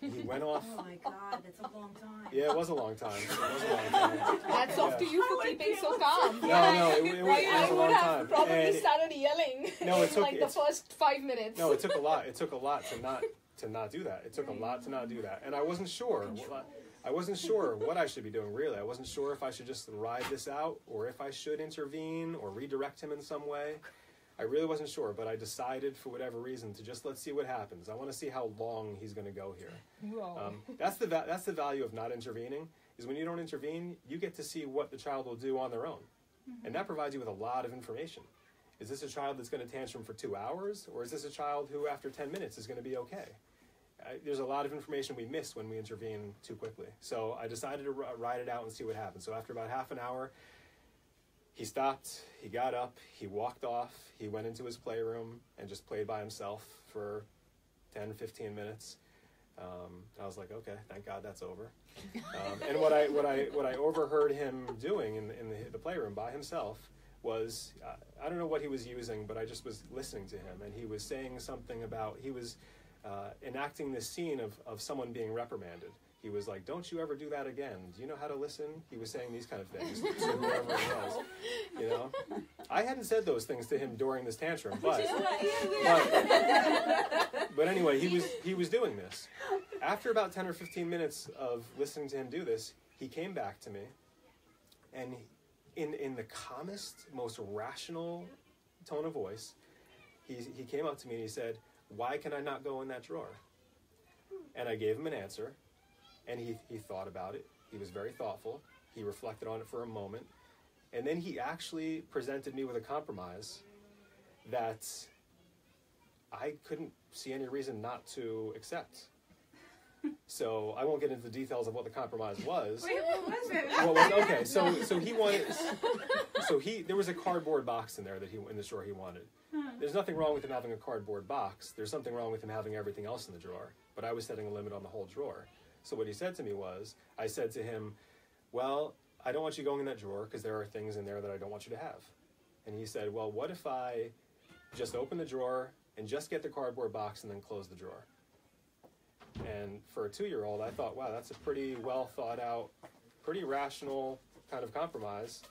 He went off. Oh my God, that's a long time. Yeah, it was a long time. Hats off to you for keeping so calm. No, it was I a would long have time. probably And started yelling No, it in took- like the first 5 minutes. No, it took a lot. It took a lot to not do that. It took a lot to not do that. And I wasn't sure. I wasn't sure what I should be doing, really. I wasn't sure if I should just ride this out or if I should intervene or redirect him in some way. I really wasn't sure, but I decided for whatever reason to just let's see what happens. I want to see how long he's going to go here. Wow. That's the value of not intervening, is when you don't intervene, you get to see what the child will do on their own. And that provides you with a lot of information. Is this a child that's going to tantrum for 2 hours, or is this a child who after 10 minutes is going to be okay? There's a lot of information we miss when we intervene too quickly. So I decided to ride it out and see what happens. So after about half an hour, he stopped, he got up, he walked off, he went into his playroom and just played by himself for 10, 15 minutes. I was like, okay, thank God that's over. And what I overheard him doing in the playroom by himself was, I don't know what he was using, but I just was listening to him, and he was saying something about, he was enacting this scene of someone being reprimanded. He was like, don't you ever do that again. Do you know how to listen? He was saying these kind of things to whoever it was, I hadn't said those things to him during this tantrum, but anyway, he was doing this. After about 10 or 15 minutes of listening to him do this, he came back to me, and in the calmest, most rational tone of voice, he came up to me and he said, why can I not go in that drawer? And I gave him an answer. And he thought about it. He was very thoughtful. He reflected on it for a moment. And then he actually presented me with a compromise that I couldn't see any reason not to accept. So I won't get into the details of what the compromise was. Wait, what was it? Okay, so he wanted, there was a cardboard box in there in the drawer he wanted. There's nothing wrong with him having a cardboard box. There's something wrong with him having everything else in the drawer. But I was setting a limit on the whole drawer. So what he said to me was, I said to him, well, I don't want you going in that drawer because there are things in there that I don't want you to have. And he said, well, what if I just open the drawer and just get the cardboard box and then close the drawer? And for a 2-year-old, I thought, wow, that's a pretty well thought out, pretty rational kind of compromise.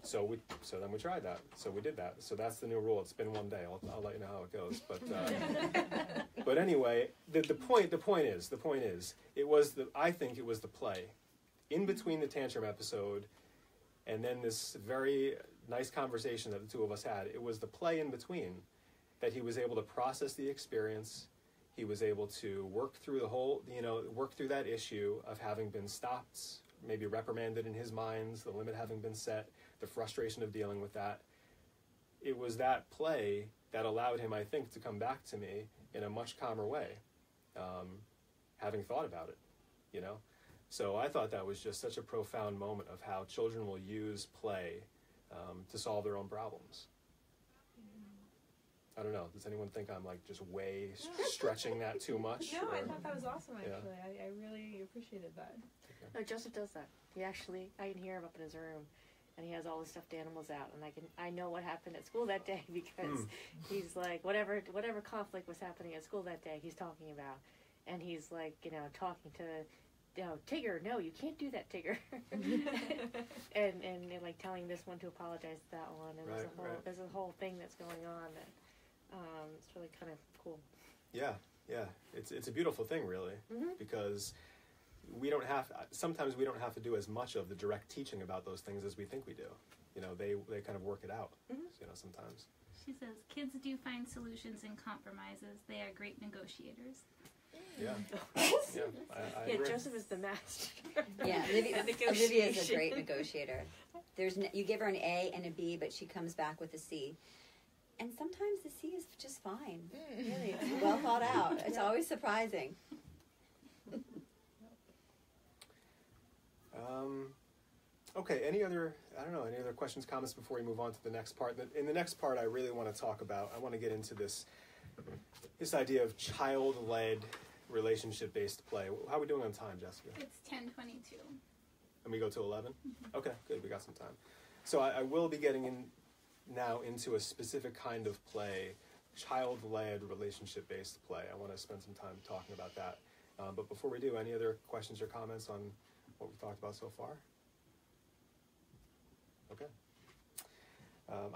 So then we tried that. So we did that. So that's the new rule. It's been one day. I'll let you know how it goes. But anyway, the point is, I think it was the play in between the tantrum episode and then this very nice conversation that the two of us had. It was the play in between that he was able to process the experience. He was able to work through work through that issue of having been stopped, maybe reprimanded in his mind, the limit having been set, the frustration of dealing with that. It was that play that allowed him, I think, to come back to me in a much calmer way, having thought about it, So I thought that was just such a profound moment of how children will use play to solve their own problems. I don't know. Does anyone think I'm just way stretching that too much? No, I thought that was awesome, actually. Yeah. I really appreciated that. No, Joseph does that. I can hear him up in his room, and he has all the stuffed animals out, and I know what happened at school that day because he's like, whatever conflict was happening at school that day, he's talking about, and he's talking to Tigger, no, you can't do that, Tigger. and like telling this one to apologize to that one, and there's a whole thing that's going on that it's really kind of cool. Yeah, it's a beautiful thing, really, because sometimes we don't have to do as much of the direct teaching about those things as we think we do. You know, they kind of work it out. You know, sometimes. She says, kids do find solutions and compromises. They are great negotiators. Yeah. I agree. Joseph is the master. Yeah, Olivia is a great negotiator. You give her an A and a B, but she comes back with a C. And sometimes the C is just fine. Really, it's well thought out. It's always surprising. Okay, any other questions, comments before we move on to the next part? In the next part, I really want to talk about, I want to get into this idea of child-led relationship-based play. How are we doing on time, Jessica? It's 10:22. And we go to 11? Okay, good, we got some time. So I will be getting into a specific kind of play, child-led relationship-based play. I want to spend some time talking about that. But before we do, any other questions or comments on what we've talked about so far? Okay.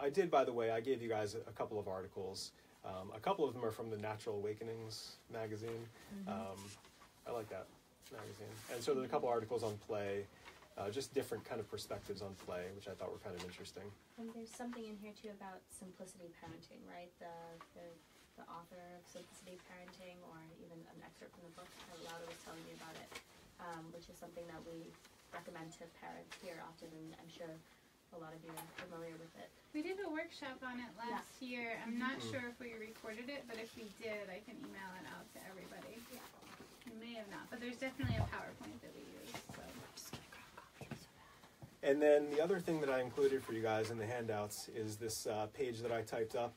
I did, by the way, I gave you guys a couple of articles. A couple of them are from the Natural Awakenings magazine. I like that magazine. And so there's a couple articles on play, just different kind of perspectives on play, which I thought were kind of interesting. And there's something in here, too, about simplicity parenting, right? The author of Simplicity Parenting, or even an excerpt from the book, Laura was telling me about it, which is something that we recommend to parents here often, and I'm sure a lot of you are familiar with it. We did a workshop on it last year. I'm not sure if we recorded it, but if we did, I can email it out to everybody. Yeah. We may have not, but there's definitely a PowerPoint that we use. So. And then the other thing that I included for you guys in the handouts is this page that I typed up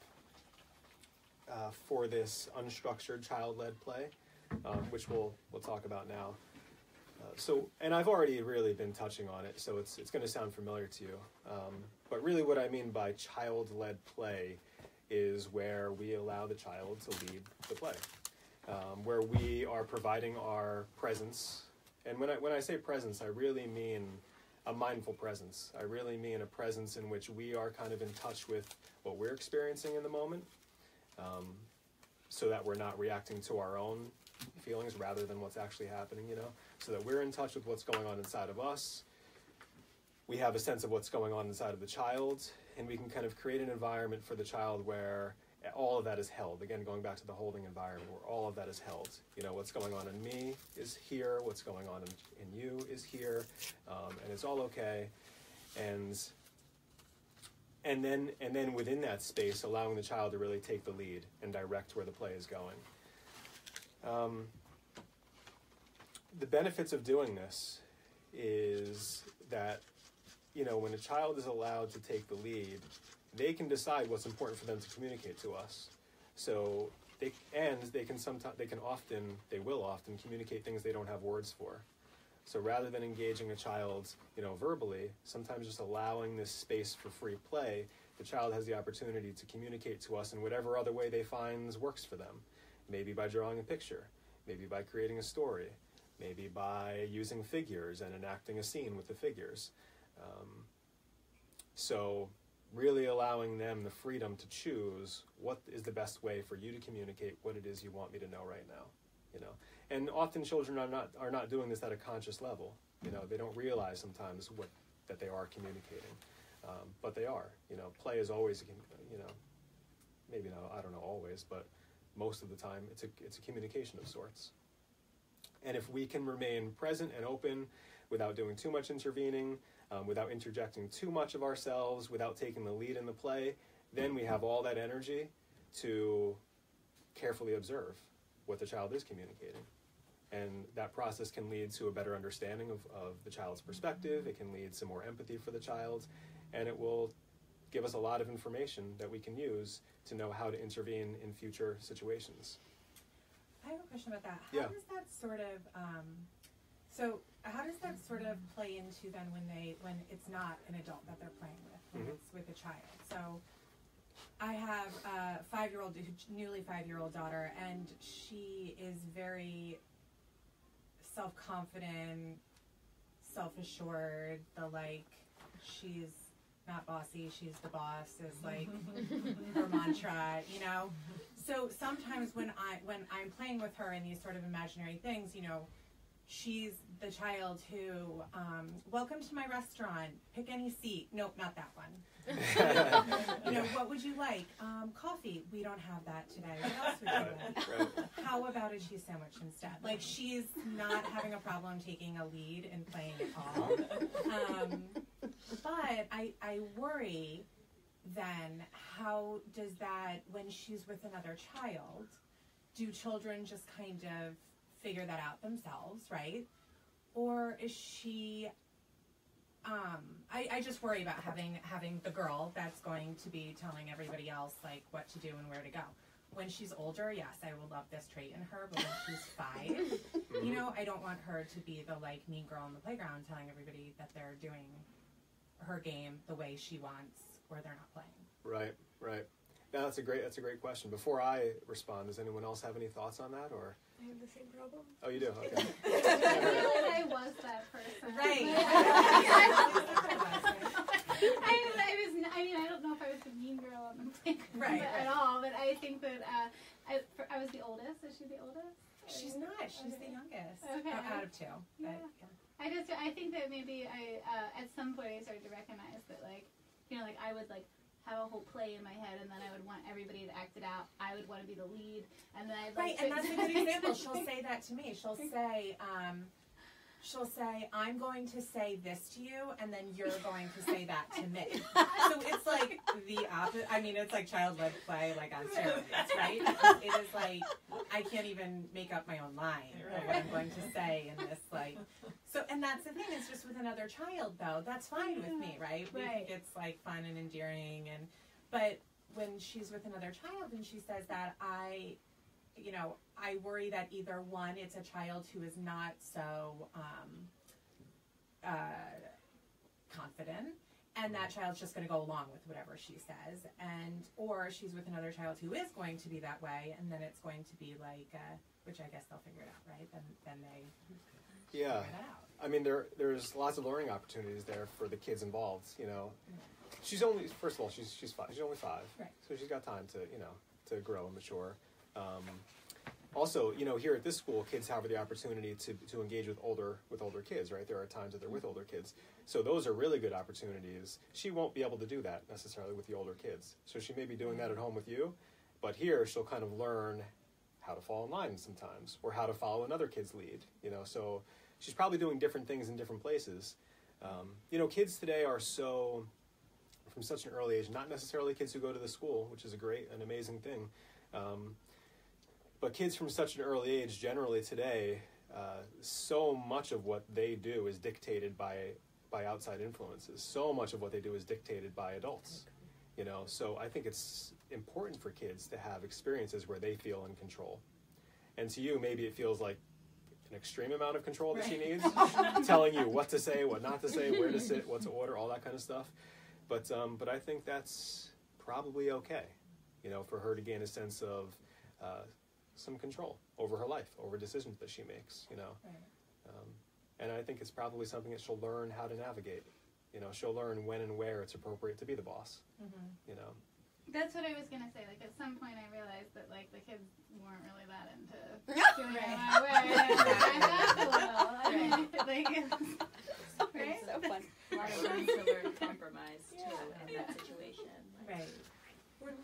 for this unstructured child-led play, which we'll talk about now. And I've already really been touching on it, so it's going to sound familiar to you. But really what I mean by child-led play is where we allow the child to lead the play, where we are providing our presence. And when I say presence, I really mean a mindful presence. I really mean a presence in which we are kind of in touch with what we're experiencing in the moment, so that we're not reacting to our own feelings rather than what's actually happening, so that we're in touch with what's going on inside of us. We have a sense of what's going on inside of the child, and we can kind of create an environment for the child where all of that is held. Again, going back to the holding environment, where all of that is held. What's going on in me is here, what's going on in you is here, and it's all okay. And then within that space, allowing the child to really take the lead and direct where the play is going. The benefits of doing this is that, when a child is allowed to take the lead, they can decide what's important for them to communicate to us. So they will often communicate things they don't have words for. So rather than engaging a child, verbally, sometimes just allowing this space for free play, the child has the opportunity to communicate to us in whatever other way they find works for them. Maybe by drawing a picture, maybe by creating a story, maybe by using figures and enacting a scene with the figures. So really allowing them the freedom to choose what is the best way for you to communicate what it is you want me to know right now. And often children are not doing this at a conscious level. They don't realize sometimes that they are communicating, but they are. Play is always, maybe not. I don't know always, but most of the time it's a communication of sorts. And if we can remain present and open without doing too much intervening, without interjecting too much of ourselves, without taking the lead in the play, then we have all that energy to carefully observe what the child is communicating. And that process can lead to a better understanding of the child's perspective. It can lead to more empathy for the child, and it will give us a lot of information that we can use to know how to intervene in future situations. I have a question about that. Yeah. How does that sort of play into then when it's not an adult that they're playing with, when it's with a child? So I have a newly 5-year-old daughter, and she is very self-confident, self-assured, the like, she's not bossy, she's the boss is like her mantra, you know? So sometimes when I'm playing with her in these sort of imaginary things, you know, she's the child who, welcome to my restaurant, pick any seat. Nope, not that one. You know, what would you like? Coffee. We don't have that today. What else would you like? Right. How about a cheese sandwich instead? Like, she's not having a problem taking a lead in playing at all. But I worry then, how does that, when she's with another child, do children just kind of figure that out themselves, right? Or is she, I just worry about having the girl that's going to be telling everybody else, like, what to do and where to go. When she's older, yes, I will love this trait in her, but when she's 5, you know, I don't want her to be the, like, mean girl in the playground telling everybody that they're doing her game the way she wants, or they're not playing. Right, right. No, that's a great question. Before I respond, does anyone else have any thoughts on that, or? I have the same problem. Oh, you do? Okay. I feel like I was that person. Right. I don't know if I was the mean girl on the playground Right. at all, but I think that I was the oldest. Is she the oldest? She's not. She's the youngest. Okay. Out of 2. Yeah. But, I think that maybe I at some point I started to recognize that, like, you know, like I would like have a whole play in my head, and then I would want everybody to act it out. I would want to be the lead, and then I'd like right, and that's a good example. She'll say that to me. She'll say, I'm going to say this to you, and then you're going to say that to me. So it's like the opposite. I mean, it's like child-led play, like on steroids, right? It is like, I can't even make up my own line of what I'm going to say in this, like. So, and that's the thing, it's just with another child, though. That's fine with me, right? We think it's, like, fun and endearing, but when she's with another child and she says that, I worry that either one, it's a child who is not so confident, and that child's just going to go along with whatever she says, or she's with another child who is going to be that way, and then it's going to be like, which I guess they'll figure it out, right? Then they figure that out. I mean, there's lots of learning opportunities there for the kids involved. You know, she's only, first of all, she's 5. She's only 5, right? So she's got time to grow and mature. Also, you know, here at this school, kids have the opportunity to engage with older kids, right? There are times that they're with older kids. So those are really good opportunities. She won't be able to do that necessarily with the older kids. So she may be doing that at home with you, but here she'll kind of learn how to fall in line sometimes, or how to follow another kid's lead, you know. So she's probably doing different things in different places. You know, kids today are so, from such an early age, not necessarily kids who go to the school, which is an amazing thing. But kids from such an early age, generally today, so much of what they do is dictated by outside influences. So much of what they do is dictated by adults. You know, so I think it's important for kids to have experiences where they feel in control. And to you, maybe it feels like an extreme amount of control that she needs, telling you what to say, what not to say, where to sit, what to order, all that kind of stuff. But I think that's probably okay, you know, for her to gain a sense of some control over her life, over decisions that she makes, you know. And I think it's probably something that she'll learn how to navigate. You know, she'll learn when and where it's appropriate to be the boss, you know. That's what I was going to say. Like, at some point I realized that, like, the kids weren't really that into doing it my way. I laughed a little. I mean, like, right? So fun. A lot of room to learn compromise, too, in that situation. Right. When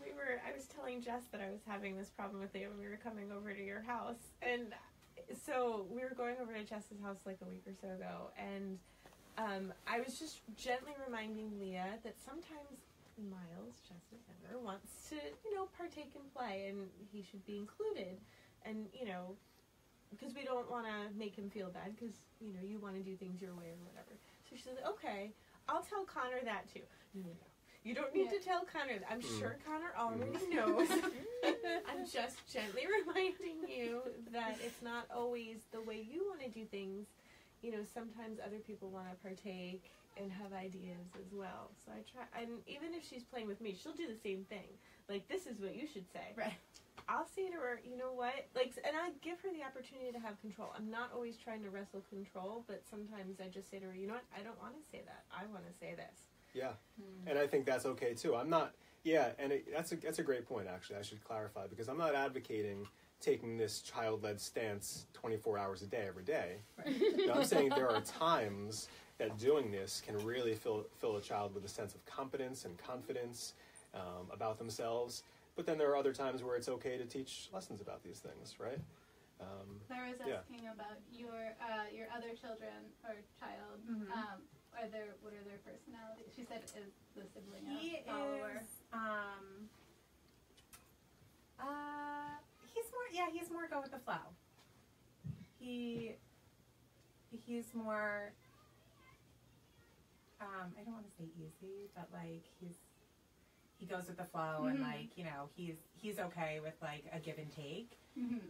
I was telling Jess that I was having this problem with Leah when we were coming over to your house, and so we were going over to Jess's house like a week or so ago, and I was just gently reminding Leah that sometimes Miles, Jess's younger, wants to, you know, partake in play, and he should be included, and, you know, because we don't want to make him feel bad, because, you know, you want to do things your way or whatever. So she said, okay, I'll tell Connor that too. No. You don't need to tell Connor that. I'm sure Connor already knows. I'm just gently reminding you that it's not always the way you want to do things. You know, sometimes other people want to partake and have ideas as well. So I try, and even if she's playing with me, she'll do the same thing. Like, this is what you should say. Right. I'll say to her, you know what, like, and I give her the opportunity to have control. I'm not always trying to wrestle control, but sometimes I just say to her, you know what, I don't want to say that. I want to say this. Yeah, and I think that's okay too. I'm not. Yeah, and that's a great point. Actually, I should clarify, because I'm not advocating taking this child-led stance 24 hours a day every day. Right. No, I'm saying there are times that doing this can really fill a child with a sense of competence and confidence about themselves. But then there are other times where it's okay to teach lessons about these things, right? Claire was yeah. asking about your other children or child. What are their personalities? She said, is the sibling a follower? He's more go with the flow. He's more I don't want to say easy, but like he goes with the flow, and like, you know, he's okay with like a give and take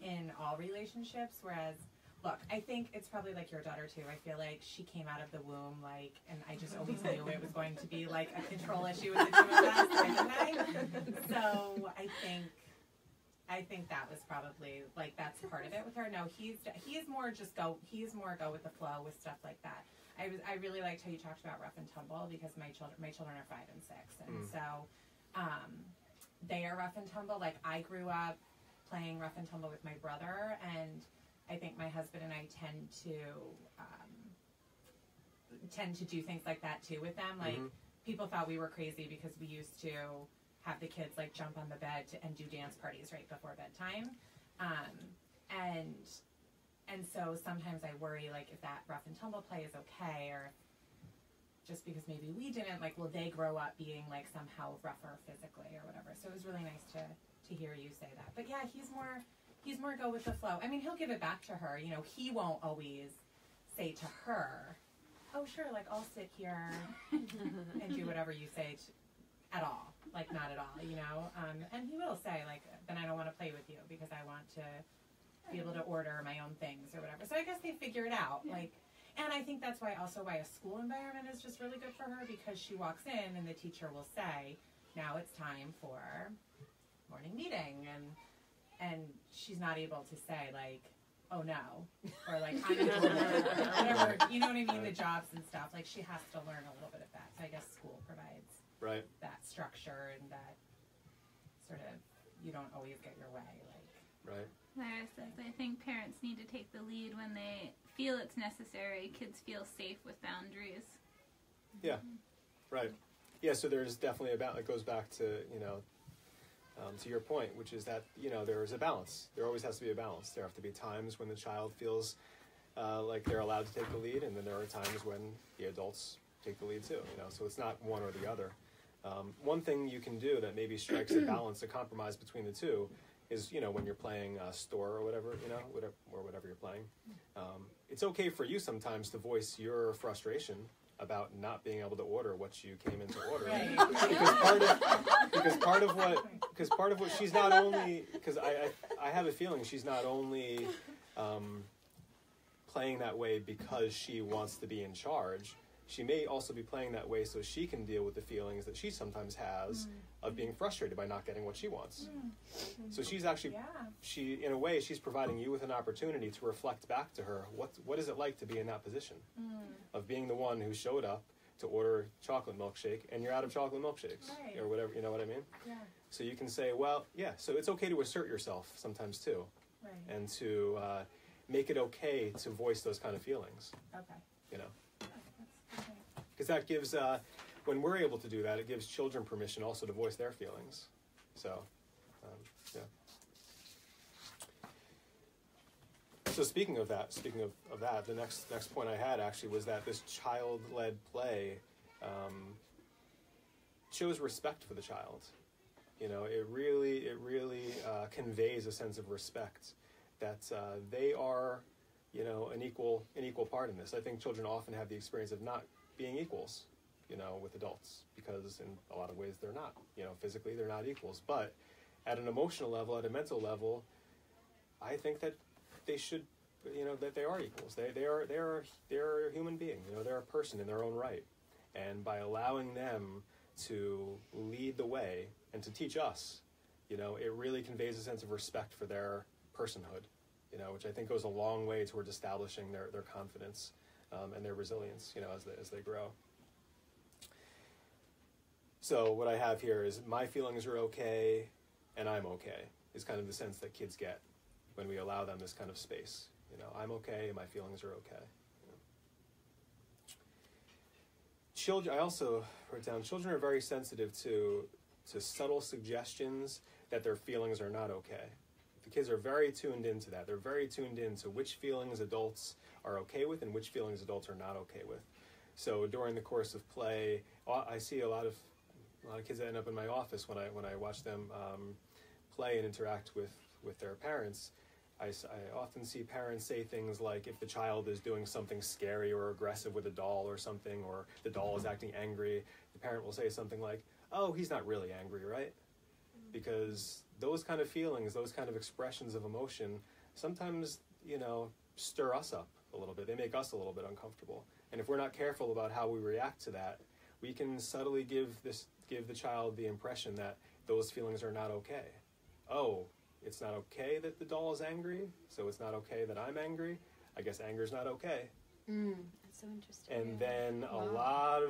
in all relationships, whereas look, I think it's probably like your daughter too. I feel like she came out of the womb like, and I just always knew it was going to be like a control issue with the two of us, didn't I? So I think that was probably like, that's part of it with her. No, he's more go with the flow with stuff like that. I really liked how you talked about rough and tumble, because my children are 5 and 6, and so they are rough and tumble. Like, I grew up playing rough and tumble with my brother, and I think my husband and I tend to do things like that too with them. Like, people thought we were crazy because we used to have the kids like jump on the bed and do dance parties right before bedtime, and so sometimes I worry, like, if that rough and tumble play is okay, or just because maybe we didn't, like, will they grow up being like somehow rougher physically or whatever. So it was really nice to hear you say that. But yeah, he's more go with the flow. I mean, he'll give it back to her. You know, he won't always say to her, oh sure, like, I'll sit here and do whatever you say at all. Like, not at all, you know. And he will say, like, then I don't want to play with you because I want to be able to order my own things or whatever. So I guess they figure it out. Like, and I think that's why a school environment is just really good for her, because she walks in and the teacher will say, now it's time for morning meeting, and she's not able to say, like, oh no, or like, I'm in order, or whatever, you know what I mean, the jobs and stuff. Like, she has to learn a little bit of that. So I guess school provides that structure, and that sort of, you don't always get your way, like. Right. Lara says, I think parents need to take the lead when they feel it's necessary. Kids feel safe with boundaries. Yeah, right. Yeah, so there's definitely it goes back to, you know, to your point, which is that, you know, there's a balance. There always has to be a balance. There have to be times when the child feels like they're allowed to take the lead, and then there are times when the adults take the lead too, you know, so it's not one or the other. One thing you can do that maybe strikes a balance, a compromise between the two, is, you know, when you're playing store or whatever, you know, whatever you're playing, it's okay for you sometimes to voice your frustration about not being able to order what you came in to order. Right. because part of what she's not only, because I have a feeling she's not only playing that way because she wants to be in charge. She may also be playing that way so she can deal with the feelings that she sometimes has of being frustrated by not getting what she wants. So she's actually, in a way, she's providing you with an opportunity to reflect back to her, what is it like to be in that position of being the one who showed up to order chocolate milkshake, and you're out of chocolate milkshakes, or whatever, you know what I mean? Yeah. So you can say, well, yeah, so it's okay to assert yourself sometimes too, and to make it okay to voice those kind of feelings. Okay. You know? Because that gives, when we're able to do that, it gives children permission also to voice their feelings. So, yeah. So speaking of that, the next point I had actually was that this child-led play shows respect for the child. You know, it really conveys a sense of respect that they are, you know, an equal part in this. I think children often have the experience of not being equals, you know, with adults, because in a lot of ways they're not, you know, physically they're not equals, but at an emotional level, at a mental level, I think that they should, you know, that they are equals. They're a human being, you know, they're a person in their own right, and by allowing them to lead the way and to teach us You know, it really conveys a sense of respect for their personhood, you know, which I think goes a long way towards establishing their confidence and their resilience, you know, as they grow. So what I have here is my feelings are okay and I'm okay is kind of the sense that kids get when we allow them this kind of space. You know, I'm okay and my feelings are okay. Children, I also wrote down, children are very sensitive to subtle suggestions that their feelings are not okay. The kids are very tuned into that. They're very tuned into which feelings adults are okay with and which feelings adults are not okay with. So during the course of play, I see a lot of kids that end up in my office when I watch them play and interact with their parents. I often see parents say things like, if the child is doing something scary or aggressive with a doll or something, or the doll is acting angry, the parent will say something like, oh, he's not really angry, right? Because those kind of feelings, those kind of expressions of emotion, sometimes, you know, stir us up a little bit. They make us a little bit uncomfortable. And if we're not careful about how we react to that, we can subtly give the child the impression that those feelings are not okay. Oh, it's not okay that the doll is angry, so it's not okay that I'm angry. I guess anger's not okay. That's so interesting. And then a lot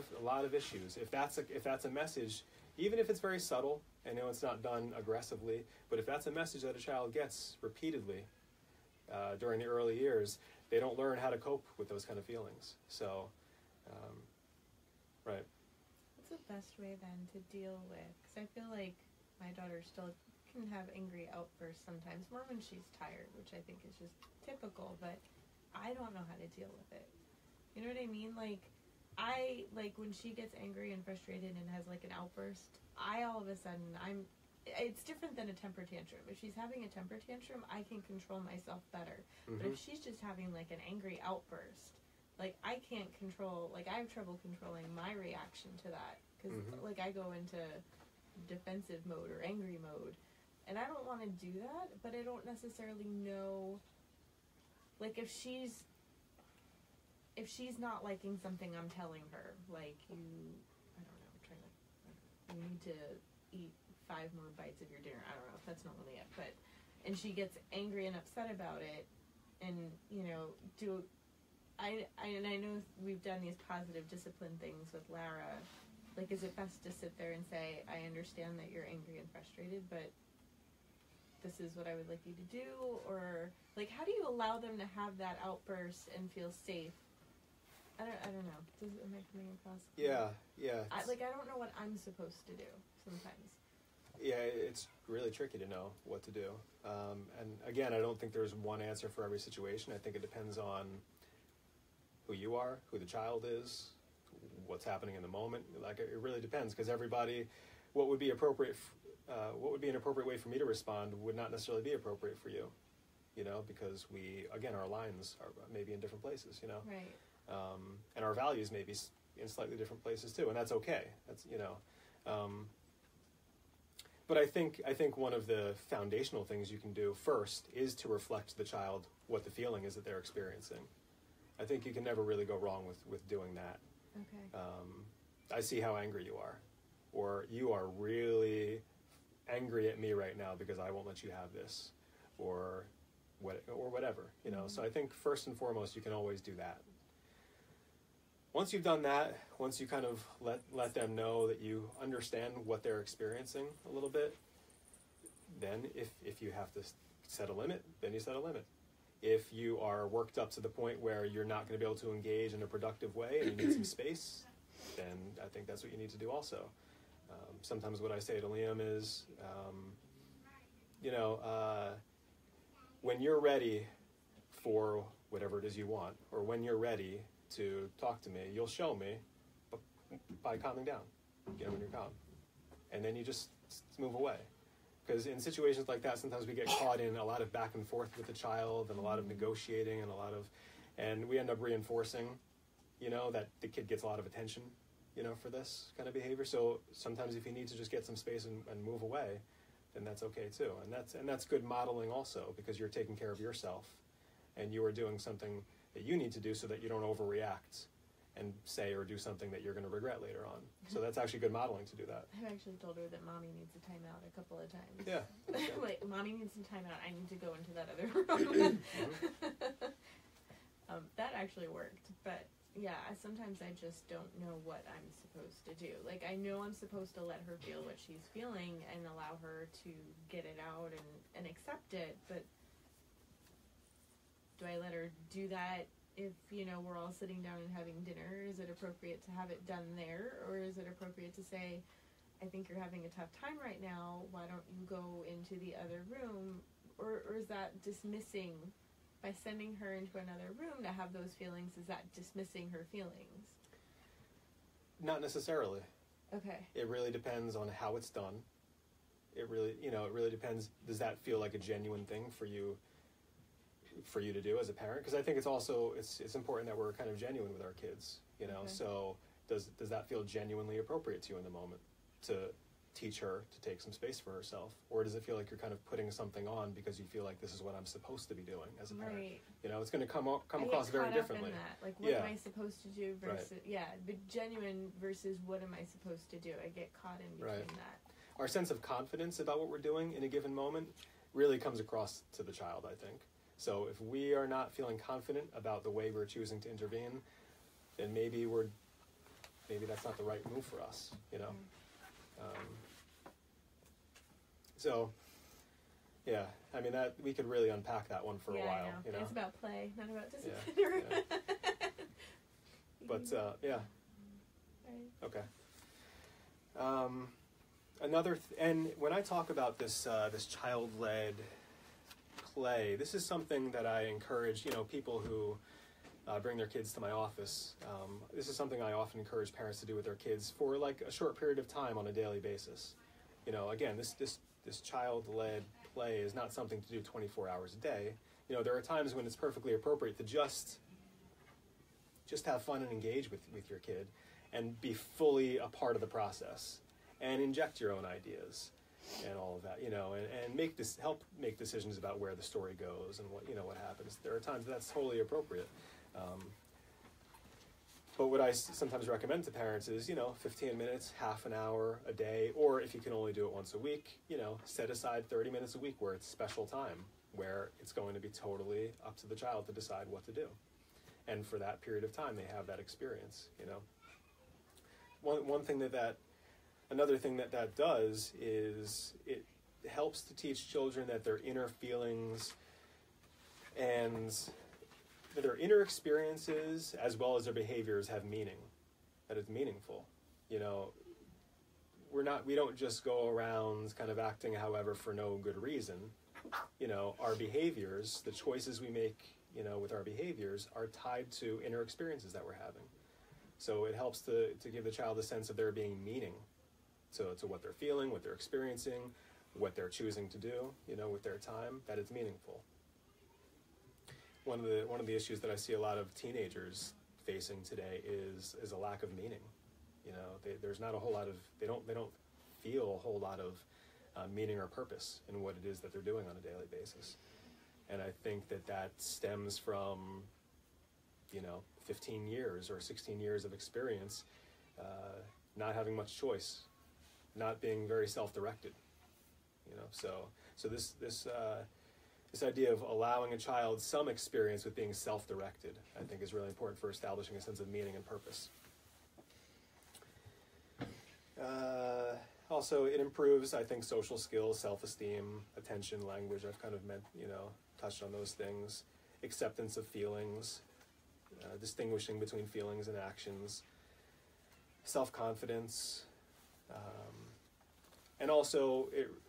of issues. If that's a message, even if it's very subtle, I know it's not done aggressively, but if that's a message that a child gets repeatedly during the early years, they don't learn how to cope with those kind of feelings. So, right. What's the best way then to deal with? Because I feel like my daughter still can have angry outbursts sometimes, more when she's tired, which I think is just typical, but I don't know how to deal with it. You know what I mean? Like when she gets angry and frustrated and has like an outburst, I all of a sudden it's different than a temper tantrum. If she's having a temper tantrum, I can control myself better. But if she's just having like an angry outburst, like I can't control, like I have trouble controlling my reaction to that, because like I go into defensive mode or angry mode, and I don't want to do that, but I don't necessarily know, like if she's not liking something I'm telling her, like you need to eat 5 more bites of your dinner, I don't know if that's normally it, but, and she gets angry and upset about it, and, you know, I know we've done these positive discipline things with Lara, like, is it best to sit there and say, I understand that you're angry and frustrated, but this is what I would like you to do, or, like, how do you allow them to have that outburst and feel safe? I don't know. Am I coming across? Yeah. I don't know what I'm supposed to do sometimes. Yeah, it's really tricky to know what to do. And again, I don't think there's one answer for every situation. I think it depends on who you are, who the child is, what's happening in the moment. Like, it really depends, because everybody, what would be an appropriate way for me to respond would not necessarily be appropriate for you, you know, because our lines are maybe in different places, you know. Right. And our values may be in slightly different places too, and that's okay. That's, you know. But I think one of the foundational things you can do first is to reflect to the child what the feeling is that they're experiencing. I think you can never really go wrong with doing that. Okay. I see how angry you are, or you are really angry at me right now because I won't let you have this, or whatever, you know. So I think first and foremost you can always do that. Once you've done that, once you kind of let them know that you understand what they're experiencing a little bit, then if you have to set a limit, then you set a limit. If you are worked up to the point where you're not going to be able to engage in a productive way and you need some space, then I think that's what you need to do also. Sometimes what I say to Liam is, when you're ready for whatever it is you want, or when you're ready to talk to me, you'll show me by calming down, when you're calm. And then you just move away. Because in situations like that, sometimes we get caught in a lot of back and forth with the child and a lot of negotiating and we end up reinforcing, that the kid gets a lot of attention, for this kind of behavior. So sometimes if you need to just get some space and move away, then that's okay too. And that's good modeling also, because you're taking care of yourself and you are doing something that you need to do so that you don't overreact and say or do something that you're going to regret later on. So that's actually good modeling to do that. I've actually told her that mommy needs a timeout a couple of times. Yeah. Like, mommy needs some timeout. I need to go into that other room. That actually worked, but yeah, sometimes I just don't know what I'm supposed to do. Like, I know I'm supposed to let her feel what she's feeling and allow her to get it out and accept it, but do I let her do that if, you know, we're all sitting down and having dinner? Is it appropriate to have it done there, or is it appropriate to say, I think you're having a tough time right now, why don't you go into the other room? Or is that dismissing, by sending her into another room to have those feelings, is that dismissing her feelings? Not necessarily. Okay. It really depends on how it's done. It really depends. Does that feel like a genuine thing for you to do as a parent? Because I think it's also, it's important that we're kind of genuine with our kids, you know. Okay. So does that feel genuinely appropriate to you in the moment to teach her to take some space for herself? Or does it feel like you're kind of putting something on because you feel like this is what I'm supposed to be doing as a parent? Right. You know, it's going to come I across get very caught differently. up in that. Like, what Yeah. am I supposed to do versus, the genuine versus what am I supposed to do? I get caught in between Right. that. Our sense of confidence about what we're doing in a given moment really comes across to the child, I think. So if we are not feeling confident about the way we're choosing to intervene, then maybe that's not the right move for us, you know. So, yeah, I mean, that we could really unpack that one for a while, I know. you know. It's about play, not about discipline. Yeah. But yeah, Right. okay. And when I talk about this this child-led play, this is something that I encourage, you know, people who bring their kids to my office. This is something I often encourage parents to do with their kids for like a short period of time on a daily basis. You know, again, this child-led play is not something to do 24 hours a day. You know, there are times when it's perfectly appropriate to just have fun and engage with your kid and be fully a part of the process and inject your own ideas and all of that, you know, and help make decisions about where the story goes and what happens. There are times that's totally appropriate. But what I sometimes recommend to parents is, you know, 15 minutes, half an hour a day, or if you can only do it once a week, you know, set aside 30 minutes a week where it's special time, where it's going to be totally up to the child to decide what to do. And for that period of time, they have that experience, you know. Another thing that does is it helps to teach children that their inner feelings and that their inner experiences as well as their behaviors have meaning, that it's meaningful. You know, we don't just go around kind of acting however for no good reason. You know, our behaviors, the choices we make, you know, with our behaviors are tied to inner experiences that we're having. So it helps to give the child a sense of there being meaning to what they're feeling, what they're experiencing, what they're choosing to do, you know, with their time, that it's meaningful. One of the issues that I see a lot of teenagers facing today is a lack of meaning. You know, there's not a whole lot of, they don't feel a whole lot of meaning or purpose in what it is that they're doing on a daily basis. And I think that stems from, you know, 15 years or 16 years of experience, not having much choice, not being very self-directed, you know. So this idea of allowing a child some experience with being self-directed, I think, is really important for establishing a sense of meaning and purpose. Also, it improves, I think, social skills, self-esteem, attention, language. I've kind of touched on those things. Acceptance of feelings, distinguishing between feelings and actions, self-confidence, and also,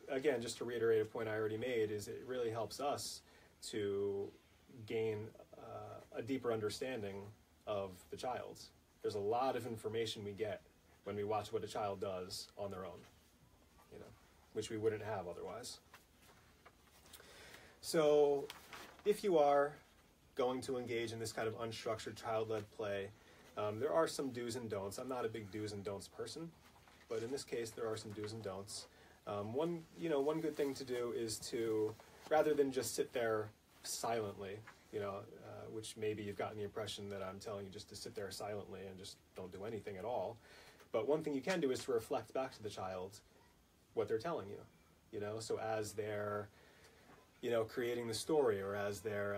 again, just to reiterate a point I already made, is it really helps us to gain a deeper understanding of the child. There's a lot of information we get when we watch what a child does on their own, you know, which we wouldn't have otherwise. So, if you are going to engage in this kind of unstructured child-led play, there are some do's and don'ts. I'm not a big do's and don'ts person, but in this case, there are some do's and don'ts. One good thing to do is to, rather than just sit there silently which maybe you've gotten the impression that I'm telling you just to sit there silently and just don't do anything at all. But one thing you can do is to reflect back to the child what they're telling you, so as they're, creating the story, or as they're,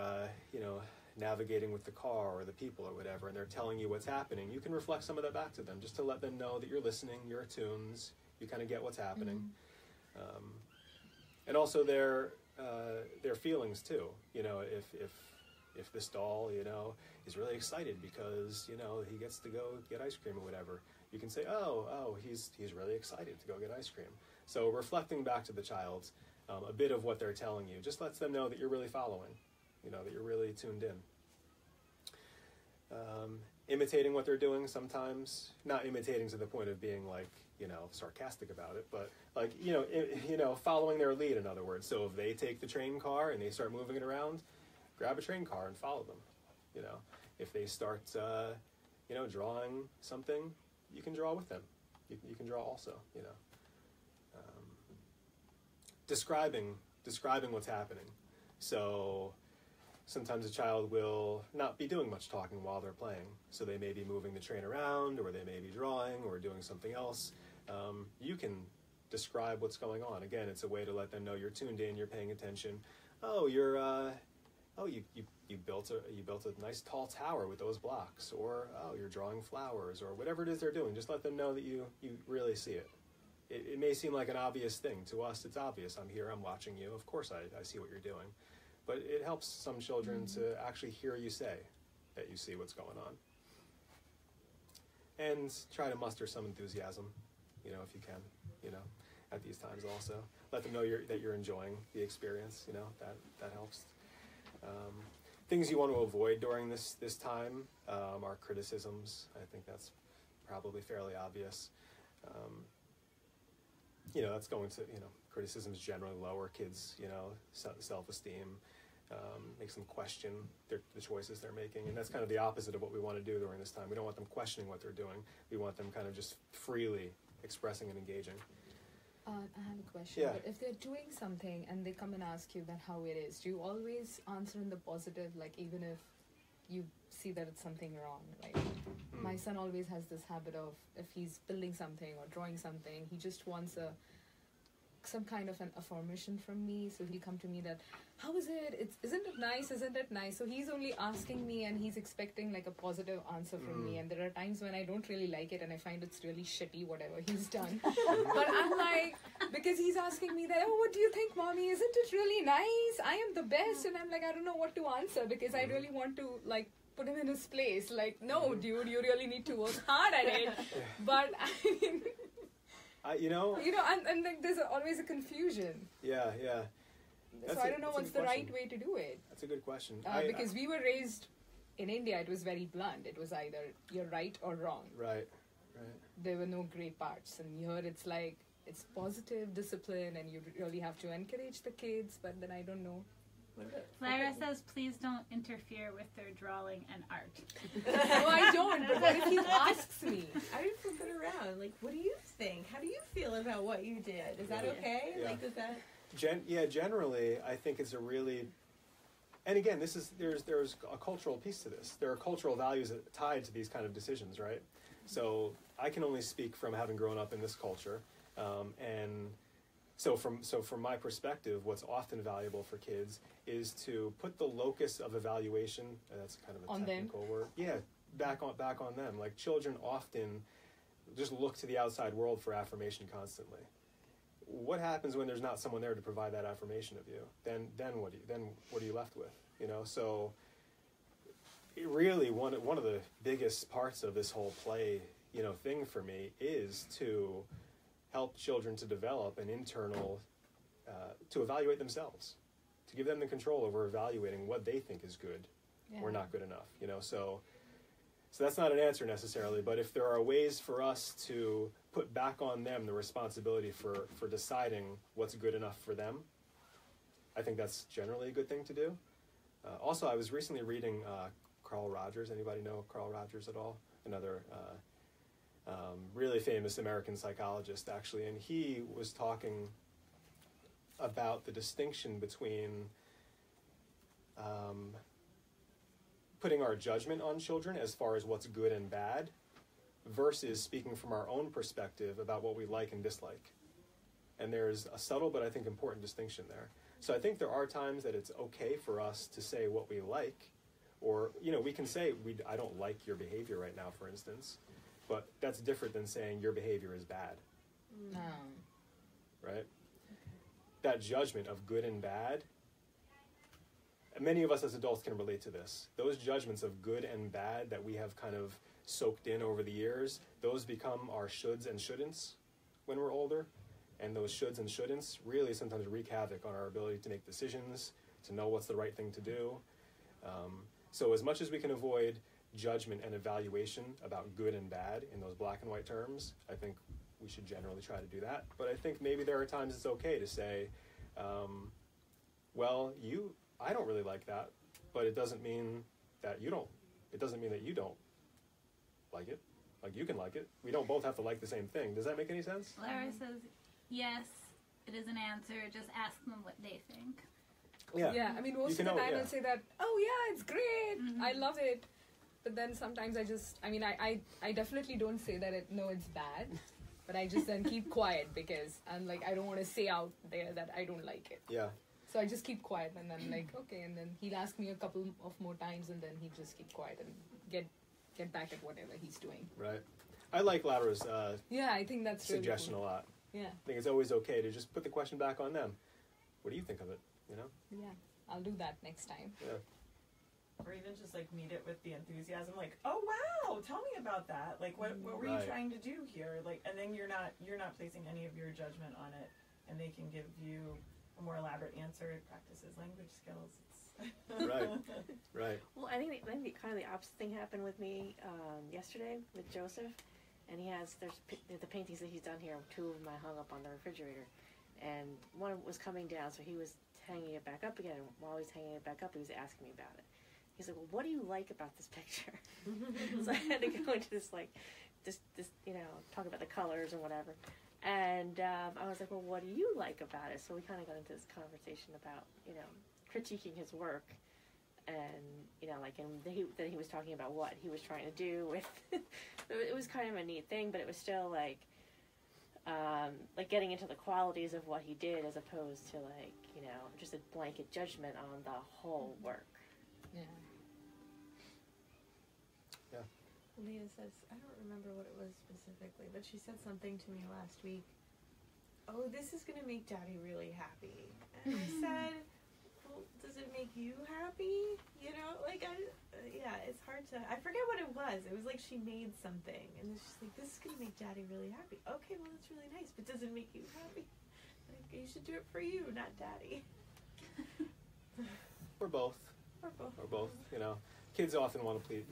navigating with the car or the people or whatever, and they're telling you what's happening, you can reflect some of that back to them, just to let them know that you're listening, you're attuned, you kind of get what's happening. And also their feelings too. If this doll, is really excited because, he gets to go get ice cream or whatever, you can say, oh, he's really excited to go get ice cream. So reflecting back to the child a bit of what they're telling you just lets them know that you're really following, that you're really tuned in. Imitating what they're doing sometimes, not imitating to the point of being like, sarcastic about it, but like, following their lead, in other words. So if they take the train car and they start moving it around, grab a train car and follow them. If they start, drawing something, you can draw with them. You can draw also, Describing what's happening. So sometimes a child will not be doing much talking while they're playing. So they may be moving the train around, or they may be drawing or doing something else. You can describe what's going on. Again, it's a way to let them know you're tuned in, you're paying attention. Oh, you built a nice tall tower with those blocks, or oh, you're drawing flowers, or whatever it is they're doing. Just let them know that you really see it. It may seem like an obvious thing. To us, it's obvious. I'm here, I'm watching you. Of course I see what you're doing. But it helps some children to actually hear you say that you see what's going on. And try to muster some enthusiasm, if you can, at these times also. Let them know that you're enjoying the experience, that helps. Things you want to avoid during this time are criticisms. I think that's probably fairly obvious. That's going to, criticisms generally lower kids, self-esteem, makes them question the choices they're making. And that's kind of the opposite of what we want to do during this time. We don't want them questioning what they're doing. We want them kind of just freely expressing and engaging. I have a question. Yeah. But if they're doing something and they come and ask you then how it is, do you always answer in the positive, like even if you see that it's something wrong? Like my son always has this habit of, if he's building something or drawing something, he just wants some kind of an affirmation from me. So he'll come to me that, how is it? Isn't it nice? Isn't it nice? So he's only asking me and he's expecting like a positive answer from me. And there are times when I don't really like it and I find it's really shitty, whatever he's done. But I'm like, because he's asking me that, oh, what do you think, mommy? Isn't it really nice? I am the best. And I'm like, I don't know what to answer because I really want to like put him in his place. Like, no, dude, you really need to work hard at it. But I mean... and like there's always a confusion. Yeah. So I don't know what's the right way to do it. That's a good question. Because we were raised in India, it was very blunt. It was either you're right or wrong. Right. There were no gray parts. And here it's like, it's positive discipline and you really have to encourage the kids, but then I don't know. Lyra says, please don't interfere with their drawing and art. No, I don't. But what if he asks me? I would flip it around. Like, what do you think? How do you feel about what you did? Is that okay? Yeah. Like, is that... Generally, I think it's a really... And again, there's a cultural piece to this. There are cultural values tied to these kind of decisions, right? So I can only speak from having grown up in this culture. And so from my perspective, what's often valuable for kids is to put the locus of evaluation, that's kind of a technical word. Yeah, back on them. Like children often just look to the outside world for affirmation constantly. What happens when there's not someone there to provide that affirmation of you? Then what are you left with? So it really one of the biggest parts of this whole play, thing for me is to help children to develop an internal, to evaluate themselves, to give them the control over evaluating what they think is good or not good enough. So that's not an answer necessarily, but if there are ways for us to put back on them the responsibility for deciding what's good enough for them, I think that's generally a good thing to do. Also, I was recently reading Carl Rogers. Anybody know Carl Rogers at all? Another really famous American psychologist, actually, and he was talking about the distinction between putting our judgment on children as far as what's good and bad versus speaking from our own perspective about what we like and dislike. And there's a subtle but I think important distinction there. So I think there are times that it's okay for us to say what we like, or, we can say, I don't like your behavior right now, for instance, but that's different than saying your behavior is bad. Right? That judgment of good and bad, many of us as adults can relate to this. Those judgments of good and bad that we have kind of soaked in over the years, those become our shoulds and shouldn'ts when we're older. And those shoulds and shouldn'ts really sometimes wreak havoc on our ability to make decisions, to know what's the right thing to do. So as much as we can avoid judgment and evaluation about good and bad in those black and white terms, I think we should generally try to do that. But I think maybe there are times it's okay to say, I don't really like that, but it doesn't mean that you don't. It doesn't mean that you don't like it. Like, you can like it. We don't both have to like the same thing. Does that make any sense? Lara says, yes, it is an answer. Just ask them what they think. Yeah, I mean, most of the time I'll say that, oh yeah, it's great, I love it. But then sometimes I definitely don't say that it's bad. But I just then keep quiet because I'm like, I don't want to say out there that I don't like it. Yeah. So I just keep quiet and then okay, and then he'll ask me a couple of more times and then he'll just keep quiet and get back at whatever he's doing. Right. I like Lara's I think that's suggestion really cool. a lot. Yeah. I think it's always okay to just put the question back on them. What do you think of it? Yeah, I'll do that next time. Yeah. Or even just like meet it with the enthusiasm, like, oh wow, tell me about that. Like, what were you trying to do here? Like, and then you're not placing any of your judgment on it, and they can give you a more elaborate answer. It practices language skills. Right. Well, I think kind of the opposite thing happened with me yesterday with Joseph, and there's the paintings that he's done here. 2 of them I hung up on the refrigerator, and one was coming down, so he was hanging it back up again. And while he's hanging it back up, he was asking me about it. He's like, well, what do you like about this picture? So I had to go into this talk about the colors and whatever. And I was like, well, what do you like about it? So we kind of got into this conversation about, critiquing his work. And, then he was talking about what he was trying to do with, it was kind of a neat thing, but it was still like getting into the qualities of what he did as opposed to just a blanket judgment on the whole work. Yeah. Leah says, I don't remember what it was specifically, but she said something to me last week. Oh, this is going to make Daddy really happy. And I said, well, does it make you happy? It's hard to, I forget what it was. It was like she made something, and she's like, this is going to make Daddy really happy. Okay, well, that's really nice, but does it make you happy? Like, you should do it for you, not Daddy. Or both. Kids often want to please.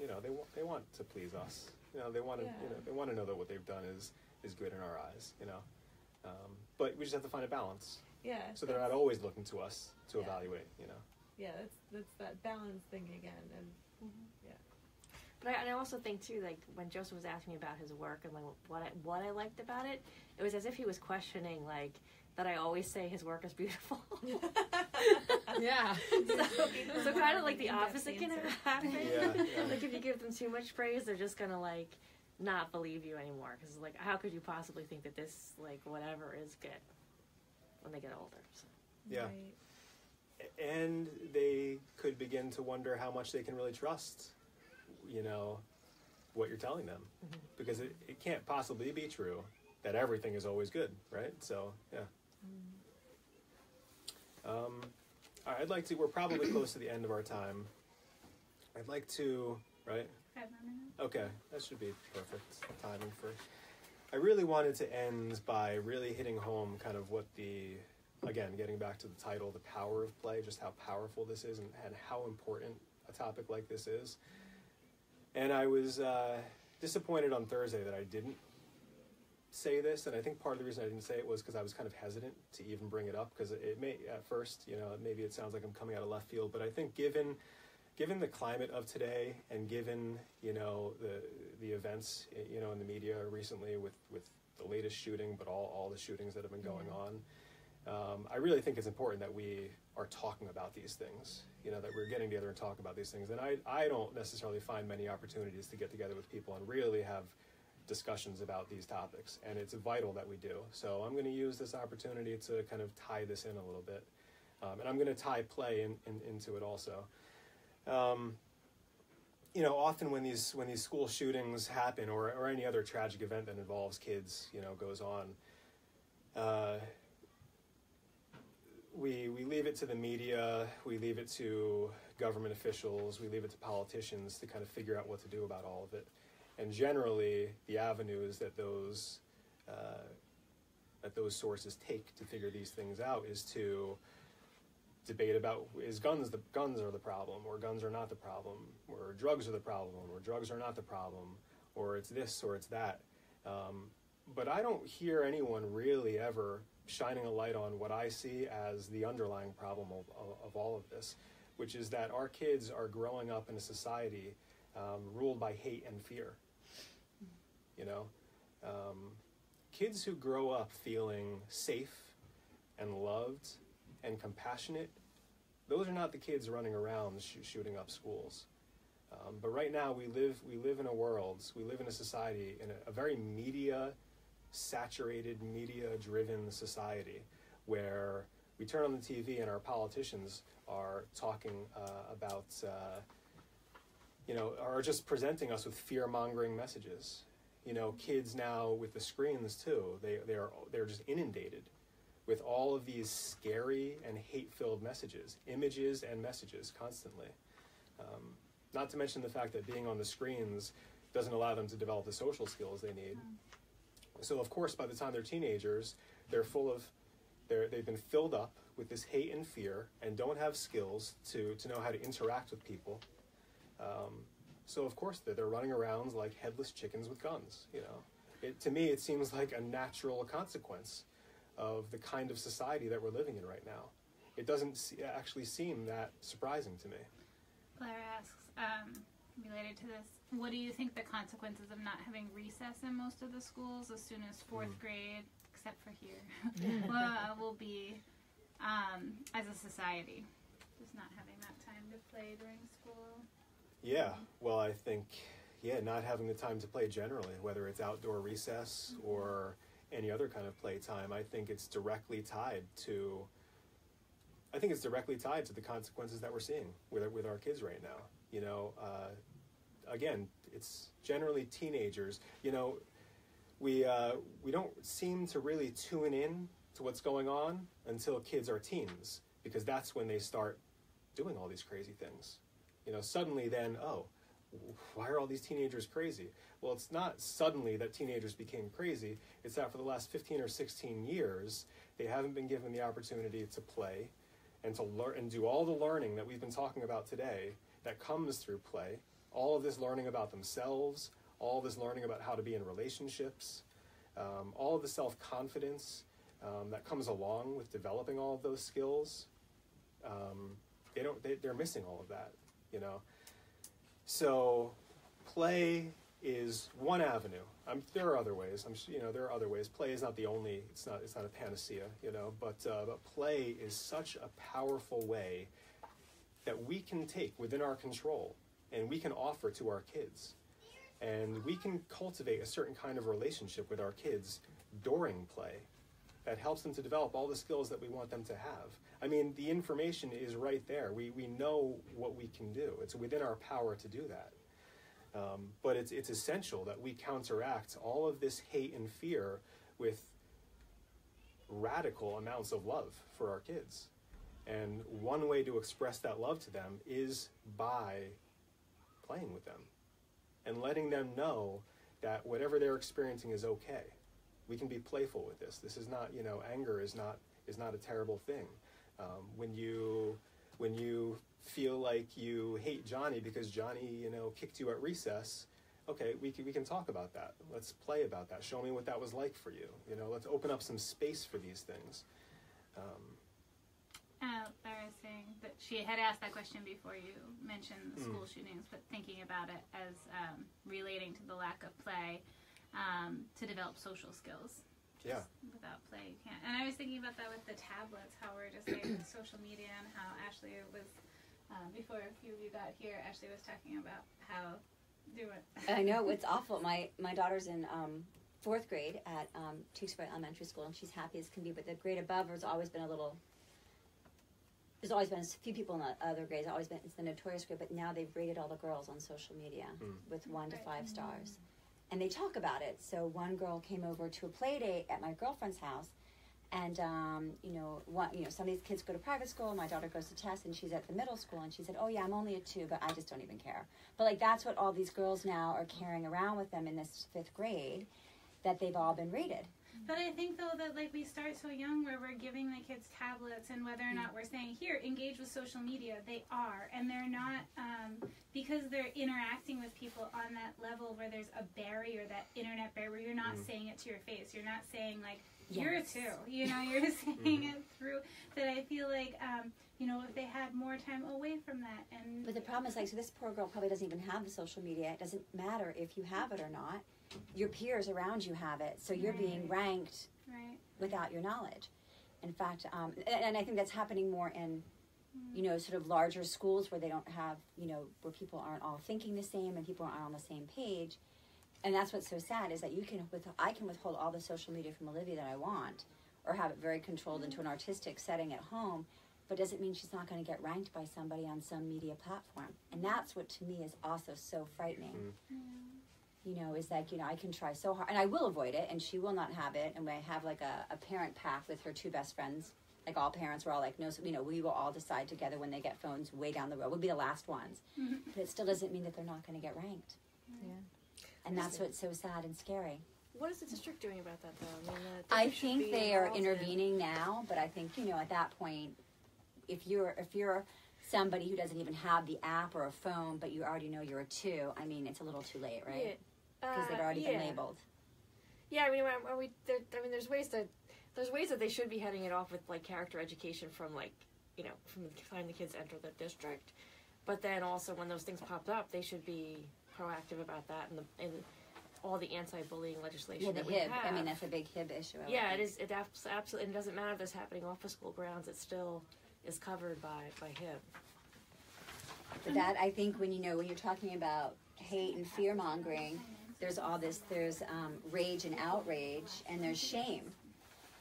They want to please us. They want to. They want to know that what they've done is good in our eyes. But we just have to find a balance. Yeah. So they're not always looking to us to evaluate. Yeah, that's that balance thing again, and But I also think too, like when Joseph was asking me about his work and like what I liked about it, it was as if he was questioning like that I always say his work is beautiful. Yeah. So kind of like the opposite can happen. Yeah. Like if you give them too much praise, they're just gonna like not believe you anymore. Because like, how could you possibly think that this like whatever is good when they get older? So. Yeah. Right. And they could begin to wonder how much they can really trust, what you're telling them. Mm-hmm. Because it can't possibly be true that everything is always good, right? So, yeah. All right, we're probably close to the end of our time. I'd like to, right? 5 more minutes. Okay, that should be perfect timing for... I really wanted to end by really hitting home kind of what again, getting back to the title, the power of play, just how powerful this is and how important a topic like this is. And I was disappointed on Thursday that I didn't say this, and I think part of the reason I didn't say it was because I was kind of hesitant to even bring it up, because it may, at first, maybe it sounds like I'm coming out of left field, but I think given the climate of today and given, the events, in the media recently with the latest shooting, but all the shootings that have been going on, I really think it's important that we are talking about these things, that we're getting together and talking about these things. And I don't necessarily find many opportunities to get together with people and really have discussions about these topics. And it's vital that we do. So I'm going to use this opportunity to kind of tie this in a little bit. And I'm going to tie play into it also. Often when these school shootings happen or any other tragic event that involves kids, goes on, we leave it to the media, we leave it to government officials, we leave it to politicians to kind of figure out what to do about all of it. And generally, the avenues that those sources take to figure these things out is to debate about guns are the problem, or guns are not the problem, or drugs are the problem, or drugs are not the problem, or it's this or it's that. But I don't hear anyone really ever shining a light on what I see as the underlying problem of all of this, which is that our kids are growing up in a society ruled by hate and fear. Kids who grow up feeling safe and loved and compassionate, those are not the kids running around shooting up schools. But right now we live in a world, we live in a society, in a very media-saturated, media-driven society where we turn on the TV and our politicians are talking about, are just presenting us with fear-mongering messages. Kids now with the screens too, they're just inundated with all of these scary and hate-filled messages, images and messages constantly. Not to mention the fact that being on the screens doesn't allow them to develop the social skills they need. So of course, by the time they're teenagers, they've been filled up with this hate and fear and don't have skills to know how to interact with people. So of course they're running around like headless chickens with guns. To me, it seems like a natural consequence of the kind of society that we're living in right now. It doesn't actually seem that surprising to me. Claire asks, related to this, what do you think the consequences of not having recess in most of the schools as soon as fourth grade, except for here, will be as a society? Just not having that time to play during school. Yeah, well, I think, not having the time to play generally, whether it's outdoor recess or any other kind of playtime, I think it's directly tied to the consequences that we're seeing with our kids right now. Again, it's generally teenagers. We don't seem to really tune in to what's going on until kids are teens, because that's when they start doing all these crazy things. Suddenly then, why are all these teenagers crazy? Well, it's not suddenly that teenagers became crazy. It's that for the last 15 or 16 years, they haven't been given the opportunity to play and to learn and do all the learning that we've been talking about today that comes through play. All of this learning about themselves, all of this learning about how to be in relationships, all of the self-confidence that comes along with developing all of those skills. They're missing all of that, So play is one avenue. There are other ways. There are other ways. Play is not the only. It's not a panacea. But play is such a powerful way that we can take within our control, and we can offer to our kids, and we can cultivate a certain kind of relationship with our kids during play that helps them to develop all the skills that we want them to have. The information is right there. We know what we can do. It's within our power to do that. But it's essential that we counteract all of this hate and fear with radical amounts of love for our kids. And one way to express that love to them is by playing with them and letting them know that whatever they're experiencing is okay. We can be playful with this. This is not, anger is not a terrible thing. When you feel like you hate Johnny because Johnny, kicked you at recess, okay, we can talk about that. Let's play about that. Show me what that was like for you. Let's open up some space for these things. Claire is saying that she had asked that question before you mentioned the school shootings, but thinking about it as relating to the lack of play to develop social skills. Yeah. Without play, you can't. And I was thinking about that with the tablets, how we're just like with social media, and how Ashley was, before a few of you got here, Ashley was talking about how do it. I know, it's awful. My daughter's in 4th grade at Tewksbury Elementary School, and she's happy as can be, but the grade above her has always been there's always been a few people in the other grades, it's the notorious grade, but now they've rated all the girls on social media with 1 to 5 stars. And they talk about it. So one girl came over to a play date at my girlfriend's house, and some of these kids go to private school. My daughter goes to Tess, and she's at the middle school, and she said, "Oh yeah, I'm only a 2, but I just don't even care." But like that's what all these girls now are carrying around with them in this 5th grade, that they've all been rated. But I think though that like we start so young where we're giving the kids tablets, and whether or not we're saying here engage with social media, they are, and they're not because they're interacting with people on that level where there's a barrier, that internet barrier, where you're not saying it to your face, you're not saying like you're a 2, you're saying it through that. I feel like if they had more time away from that. And but the problem is, like, so this poor girl probably doesn't even have the social media. It doesn't matter if you have it or not. Your peers around you have it, so you're being ranked without your knowledge. In fact, and I think that's happening more in, sort of larger schools where they don't have, where people aren't all thinking the same and people aren't on the same page. And that's what's so sad, is that I can withhold all the social media from Olivia that I want, or have it very controlled into an artistic setting at home, but doesn't mean she's not going to get ranked by somebody on some media platform. And that's what to me is also so frightening. Is like, I can try so hard, and I will avoid it, and she will not have it, and I have like a parent pact with her 2 best friends. Like all parents, we're all like, no, we will all decide together when they get phones way down the road. We'll be the last ones. But it still doesn't mean that they're not going to get ranked. Yeah. And that's what's so sad and scary. What is the district doing about that, though? I think they are intervening now, but I think, at that point, if you're somebody who doesn't even have the app or a phone, but you already know you're a 2, I mean, it's a little too late, right? Because they've already been labeled. Yeah, I mean, there's ways that they should be heading it off with like character education from from the time the kids enter the district, but then also when those things pop up, they should be proactive about that and all the anti-bullying legislation that we have. I mean, that's a big HIB issue. Yeah, it is. It absolutely. And it doesn't matter if this happening off of school grounds. It still is covered by HIB. But that, I think, when you're talking about hate and fear mongering, there's rage and outrage, and there's shame.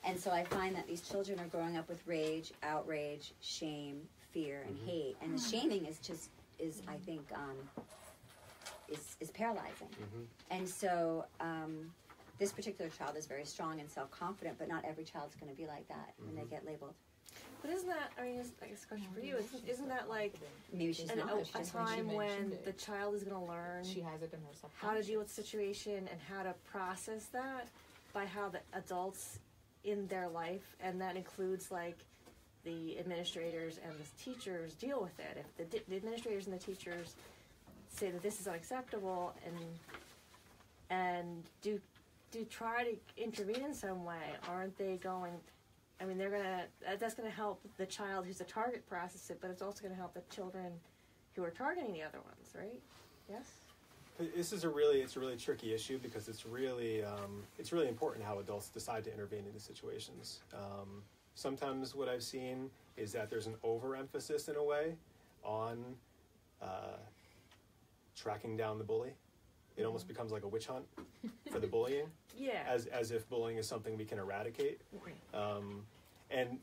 And so I find that these children are growing up with rage, outrage, shame, fear, and hate. And the shaming is I think, is paralyzing. And so this particular child is very strong and self-confident, but not every child's going to be like that when they get labeled. But isn't that, I guess a question for you, isn't that like maybe she's not, a time when the child is going to learn she has it in her subconscious, how to deal with the situation and how to process that by how the adults in their life, and that includes like the administrators and the teachers deal with it. If the administrators and the teachers say that this is unacceptable and do try to intervene in some way, aren't they going? I mean, that's gonna help the child who's a target process it, but it's also gonna help the children who are targeting the other ones, right? Yes. This is a really tricky issue because it's really important how adults decide to intervene in these situations. Sometimes what I've seen is that there's an overemphasis in a way on tracking down the bully. It almost becomes like a witch hunt for the bullying. Yeah. As if bullying is something we can eradicate. Right. And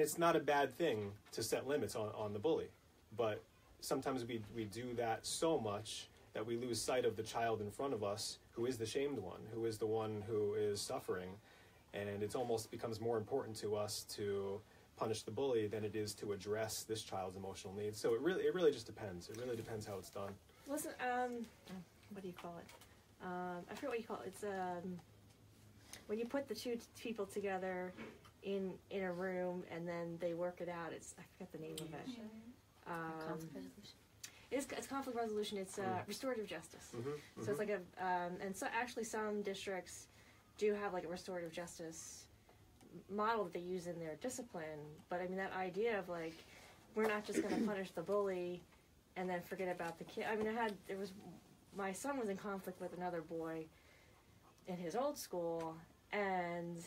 it's not a bad thing to set limits on the bully, but sometimes we do that so much that we lose sight of the child in front of us who is the shamed one, who is the one who is suffering, and it almost becomes more important to us to punish the bully than it is to address this child's emotional needs. So it really just depends. It really depends how it's done. Listen, what do you call it? I forget what you call it. It's when you put the two people together in a room and then they work it out. I forget the name of it. Conflict resolution. It's conflict resolution. It's restorative justice. So it's like and so actually some districts do have like a restorative justice model that they use in their discipline. But I mean, that idea of like, we're not just going to punish the bully and then forget about the kid. I mean, my son was in conflict with another boy in his old school, and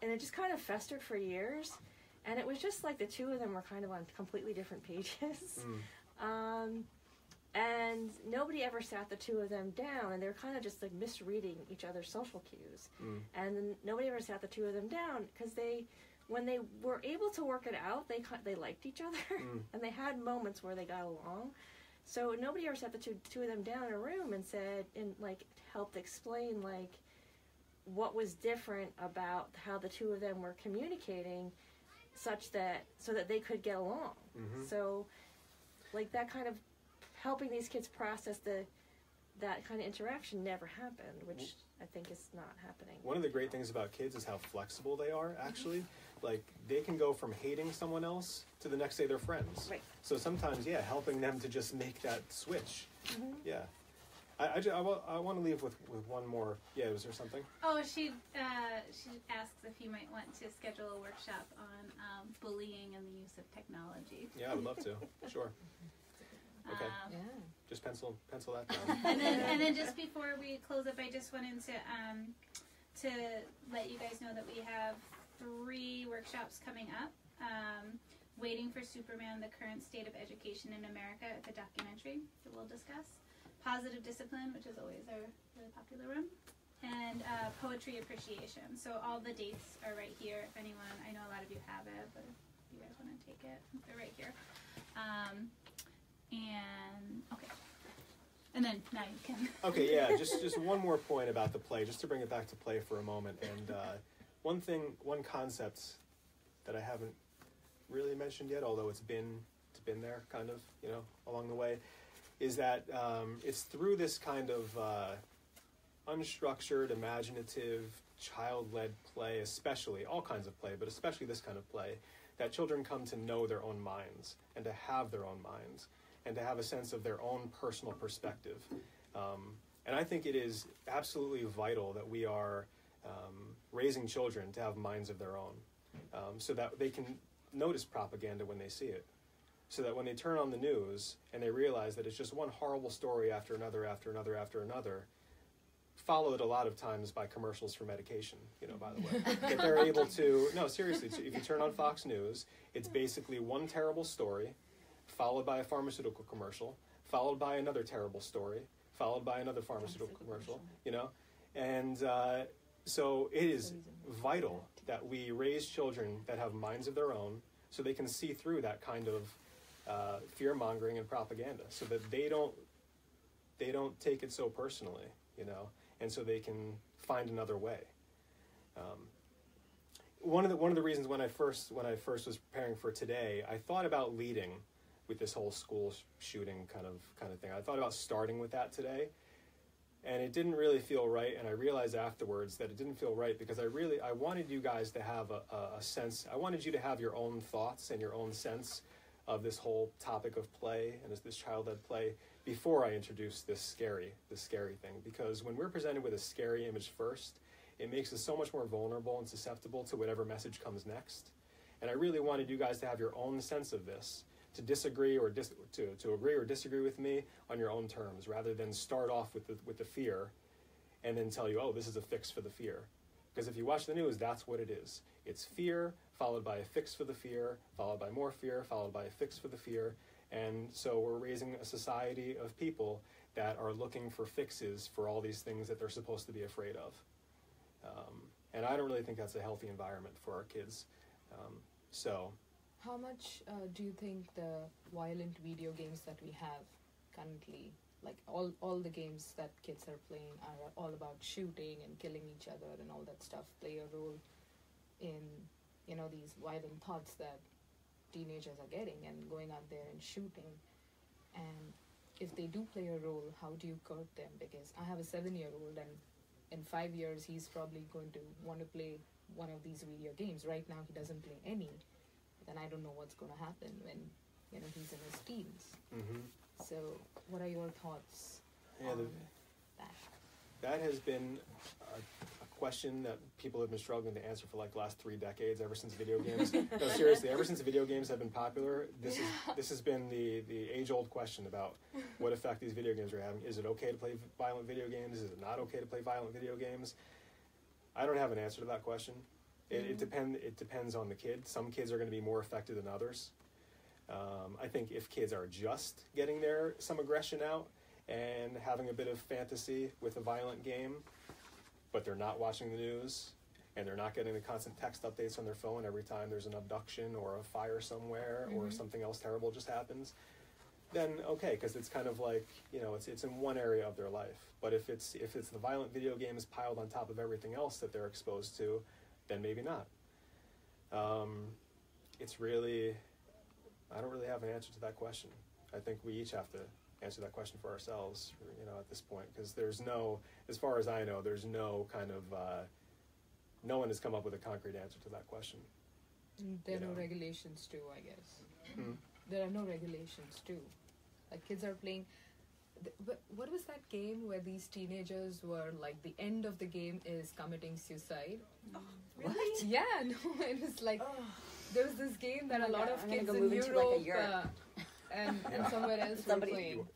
it just kind of festered for years, and it was just like the two of them were kind of on completely different pages. And nobody ever sat the two of them down, and they were kind of just like misreading each other's social cues. And then nobody ever sat the two of them down, because when they were able to work it out, they liked each other, and they had moments where they got along. So nobody ever sat the two of them down in a room and said, and like helped explain like what was different about how the two of them were communicating, so that they could get along. So like that kind of helping these kids process that kind of interaction never happened, which I think is not happening. One of the great things about kids is how flexible they are, actually. Like, they can go from hating someone else to the next day they're friends. Right. So sometimes, helping them to just make that switch. Yeah. I want to leave with one more. Yeah, was there something? Oh, she asks if you might want to schedule a workshop on bullying and the use of technology. Yeah, I would love to. Sure. Okay. Just pencil that down. And then just before we close up, I just wanted to let you guys know that we have 3 workshops coming up. Waiting for Superman, the current state of education in America, the documentary that we'll discuss. Positive discipline, which is always our really popular one. And poetry appreciation. So all the dates are right here. If anyone, I know a lot of you have it, but if you guys want to take it, they're right here. And okay, and then now you can. Okay, yeah. Just one more point about the play, just to bring it back to play for a moment. And one concept that I haven't really mentioned yet, although it's been there, kind of, along the way, is that it's through this kind of unstructured, imaginative, child-led play, especially all kinds of play, but especially this kind of play, that children come to know their own minds and to have their own minds, and to have a sense of their own personal perspective. And I think it is absolutely vital that we are raising children to have minds of their own, so that they can notice propaganda when they see it. So that when they turn on the news and they realize that it's just one horrible story after another, after another, after another, followed a lot of times by commercials for medication, by the way. That they're able to, no, seriously, if you turn on Fox News, it's basically one terrible story, followed by a pharmaceutical commercial, followed by another terrible story, followed by another pharmaceutical commercial, And so it is vital that we raise children that have minds of their own, so they can see through that kind of fear-mongering and propaganda, so that they don't take it so personally, and so they can find another way. One of the reasons when I first was preparing for today, I thought about leading with this whole school shooting kind of thing. I thought about starting with that today, and it didn't really feel right. And I realized afterwards that it didn't feel right, because I wanted you guys to have a sense. I wanted you to have your own thoughts and your own sense of this whole topic of play and this child-led play before I introduced this scary thing. Because when we're presented with a scary image first, it makes us so much more vulnerable and susceptible to whatever message comes next. And I really wanted you guys to have your own sense of this, to disagree or to agree or disagree with me on your own terms, rather than start off with the fear and then tell you, oh, this is a fix for the fear. Because if you watch the news, that's what it is. It's fear, followed by a fix for the fear, followed by more fear, followed by a fix for the fear. And so we're raising a society of people that are looking for fixes for all these things that they're supposed to be afraid of. And I don't really think that's a healthy environment for our kids. How much do you think the violent video games that we have currently, like all the games that kids are playing, are all about shooting and killing each other and all that stuff, play a role in, these violent thoughts that teenagers are getting and going out there and shooting? And if they do play a role, how do you curb them? Because I have a 7-year-old, and in 5 years he's probably going to want to play one of these video games. Right now he doesn't play any. Then I don't know what's going to happen when he's in his teens. Mm-hmm. So what are your thoughts on that? That has been a question that people have been struggling to answer for like the last 3 decades, ever since video games. No, seriously, ever since video games have been popular, this has been the age-old question about what effect these video games are having. Is it okay to play violent video games? Is it not okay to play violent video games? I don't have an answer to that question. It depends on the kid. Some kids are going to be more affected than others. I think if kids are just getting some aggression out and having a bit of fantasy with a violent game, but they're not watching the news and they're not getting the constant text updates on their phone every time there's an abduction or a fire somewhere or something else terrible just happens, then okay, because it's kind of like, it's in one area of their life. But if it's the violent video games piled on top of everything else that they're exposed to, then maybe not. It's really, I don't really have an answer to that question. I think we each have to answer that question for ourselves, at this point, because there's no, as far as I know, there's no kind of, no one has come up with a concrete answer to that question. There are no regulations too, I guess. Hmm? There are no regulations too. Like kids are playing. What was that game where these teenagers were like, the end of the game is committing suicide? Oh, really? What? Yeah, no, it was like, there was this game that a lot of I'm kids gonna go in move into, like, a Europe and somewhere else Somebody- were playing.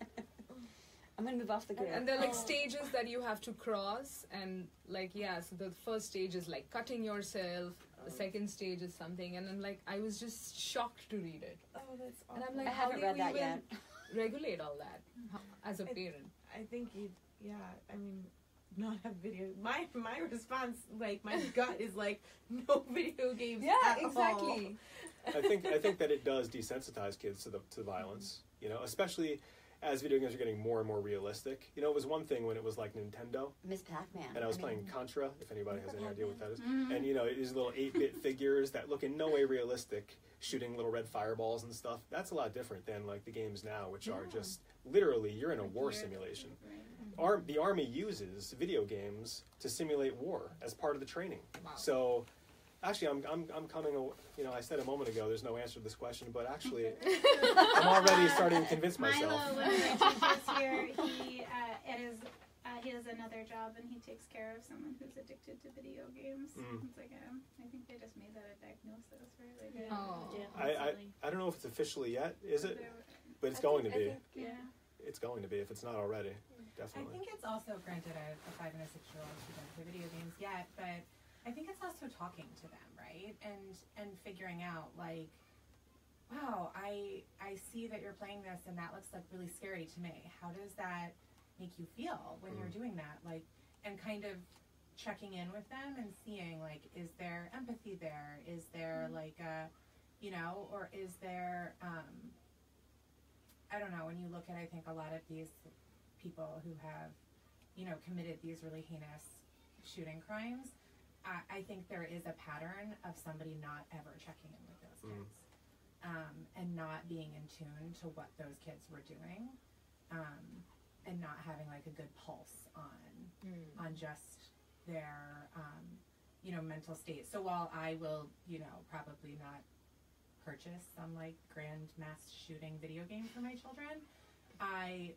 I'm gonna move off the grid. And there are like stages that you have to cross, and like, so the first stage is like cutting yourself, the second stage is something, and then like I was just shocked to read it. Oh, that's awful. And I'm like, I how haven't do read you that even yet. regulate all that as a parent? I think I mean, not have video. My response, like my gut is like, no video games. Yeah, at exactly. I think that it does desensitize kids to violence, especially as video games are getting more and more realistic. It was one thing when it was like Nintendo, Miss Pac-Man. and I was playing Contra, if anybody has any idea what that is. Mhm. And, these little 8-bit figures that look in no way realistic, shooting little red fireballs and stuff. That's a lot different than, like, the games now, which are just, literally, you're in a war simulation. The Army uses video games to simulate war as part of the training. Wow. So, actually, I'm coming, I said a moment ago, there's no answer to this question, but actually, I'm already starting to convince myself. Milo, one of my teachers here, he has another job and he takes care of someone who's addicted to video games. Mm. It's like, I think they just made that a diagnosis, right? Like, Oh. I don't know if it's officially yet, is it? But it's going to be. Yeah. It's going to be if it's not already. I Definitely. think it's also, granted, a 5 and a 6-year-old who don't play video games yet, but I think it's also talking to them, right? And figuring out, like, wow, I see that you're playing this and that looks like really scary to me. How does that make you feel when you're doing that? Like, and kind of checking in with them and seeing, like, is there empathy there? Is there like or is there I don't know, when you look at, I think, a lot of these people who have, committed these really heinous shooting crimes, I think there is a pattern of somebody not ever checking in with those kids, and not being in tune to what those kids were doing, and not having like a good pulse on just their, mental state. So while I will, probably not purchase some like grand mass shooting video game for my children, I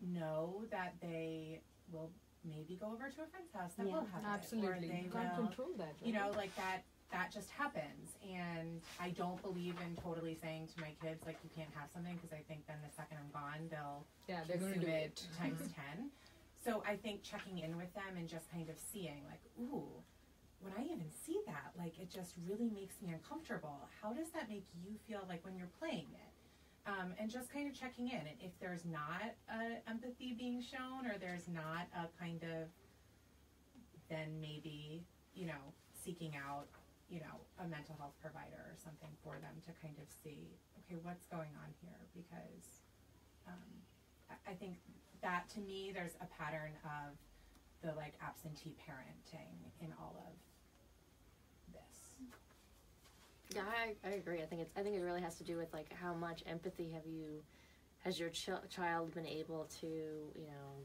know that they will maybe go over to a friend's house that will have Absolutely. it, or they You can't will, control that, right? like that just happens. And I don't believe in totally saying to my kids, like, you can't have something, because I think then the second I'm gone, they're going to do it times 10. So I think checking in with them and just kind of seeing, like, ooh, when I even see that, like, it just really makes me uncomfortable. How does that make you feel, like, when you're playing it? And just kind of checking in. And if there's not empathy being shown, or there's not a kind of, then maybe, seeking out, a mental health provider or something for them to kind of see, okay, what's going on here? Because I think that, to me, there's a pattern of the, like, absentee parenting in all of this. Yeah, I agree. I think it really has to do with, like, how much empathy has your child been able to,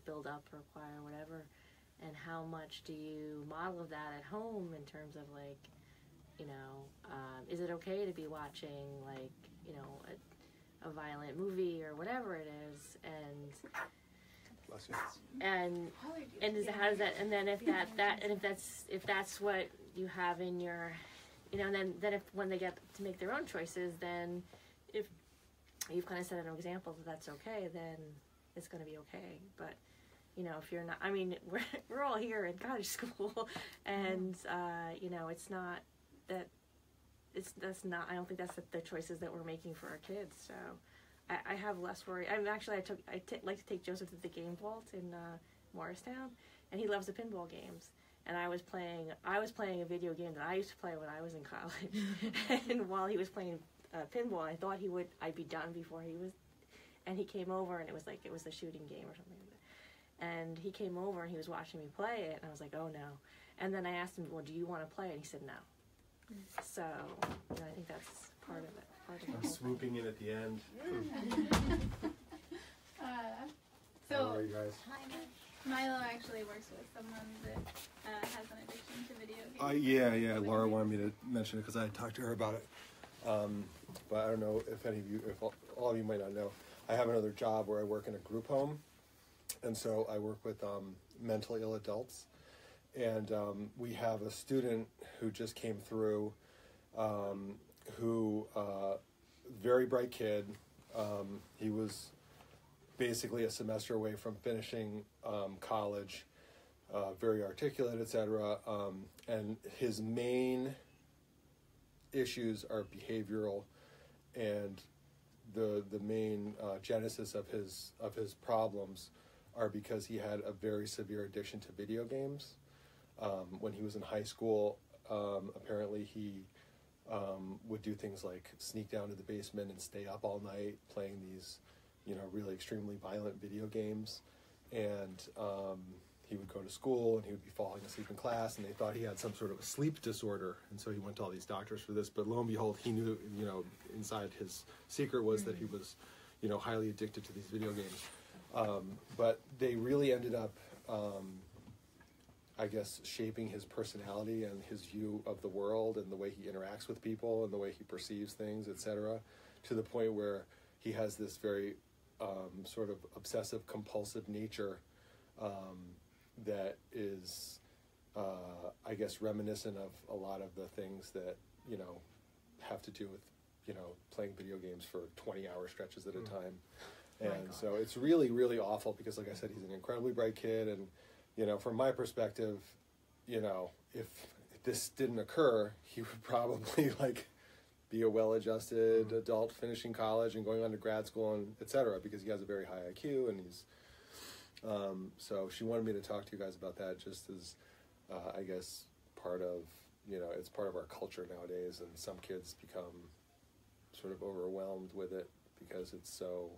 build up or acquire, whatever, and how much do you model of that at home in terms of, like, is it okay to be watching, like, a violent movie or whatever it is, and how does that, and then if that's what you have in your, and then if when they get to make their own choices, then if you've kind of set an example that that's okay, then it's going to be okay. But you know, if you're not, I mean, we're all here in cottage school, and you know, it's not that. That's not. I don't think that's the choices that we're making for our kids. So, I have less worry. I mean, actually, like to take Joseph to the game vault in Morristown, and he loves the pinball games. And I was playing a video game that I used to play when I was in college. And while he was playing pinball, I thought I'd be done before he was. And he came over, and it was a shooting game or something. And he came over, and he was watching me play it, and I was like, oh no. And then I asked him, well, do you want to play it? And he said no. So, you know, I think that's part of it. I'm swooping in at the end. So, how are you guys? Milo actually works with someone that has an addiction to video games. Yeah. Laura wanted me to mention it because I had talked to her about it. But I don't know if any of you, if all of you might not know, I have another job where I work in a group home. And so I work with mentally ill adults. And we have a student who just came through who, very bright kid. He was basically a semester away from finishing college, very articulate, etc. And his main issues are behavioral, and the main genesis of his problems are because he had a very severe addiction to video games. When he was in high school, apparently he would do things like sneak down to the basement and stay up all night playing these, you know, really extremely violent video games. And he would go to school and he would be falling asleep in class, and they thought he had some sort of a sleep disorder. And so he went to all these doctors for this. But lo and behold, he knew, you know, inside his secret was that he was, you know, highly addicted to these video games. But they really ended up, I guess, shaping his personality and his view of the world and the way he interacts with people and the way he perceives things, etc., to the point where he has this very sort of obsessive compulsive nature that is, I guess, reminiscent of a lot of the things that, you know, have to do with, you know, playing video games for 20-hour stretches at a time. And so it's really, really awful because, like I said, he's an incredibly bright kid. And, you know, from my perspective, you know, if this didn't occur, he would probably, like, be a well-adjusted adult finishing college and going on to grad school and et cetera, because he has a very high IQ, and he's so she wanted me to talk to you guys about that, just as I guess part of, you know, it's part of our culture nowadays, and some kids become sort of overwhelmed with it because it's so,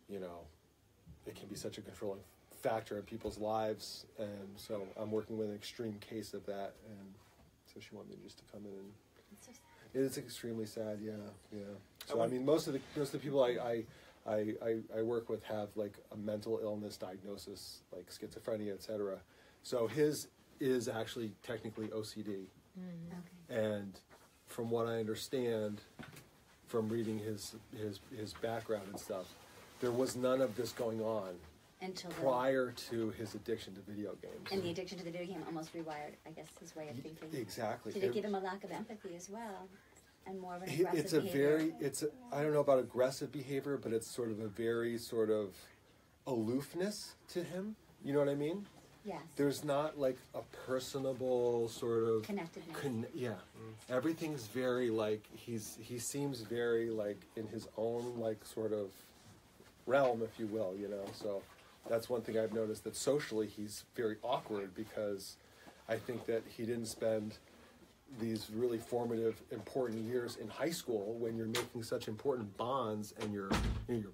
you know, it can be such a controlling factor in people's lives. And so I'm working with an extreme case of that, and so she wanted me just to come in and it's extremely sad. Yeah. So I mean, most of the people I work with have like a mental illness diagnosis, like schizophrenia, etc. So his is actually technically OCD. Okay. And from what I understand from reading his background and stuff, there was none of this going on until prior to his addiction to video games. And the addiction to the video game almost rewired, I guess, his way of thinking. Exactly. Did it give him a lack of empathy as well? And more of an aggressive behavior? I don't know about aggressive behavior, but it's sort of a very sort of aloofness to him. You know what I mean? Yes. There's not like a personable sort of connectedness. Everything's very like he seems very like in his own like sort of realm, if you will, you know. So that's one thing I've noticed, that socially he's very awkward, because I think that he didn't spend these really formative, important years in high school when you're making such important bonds, and your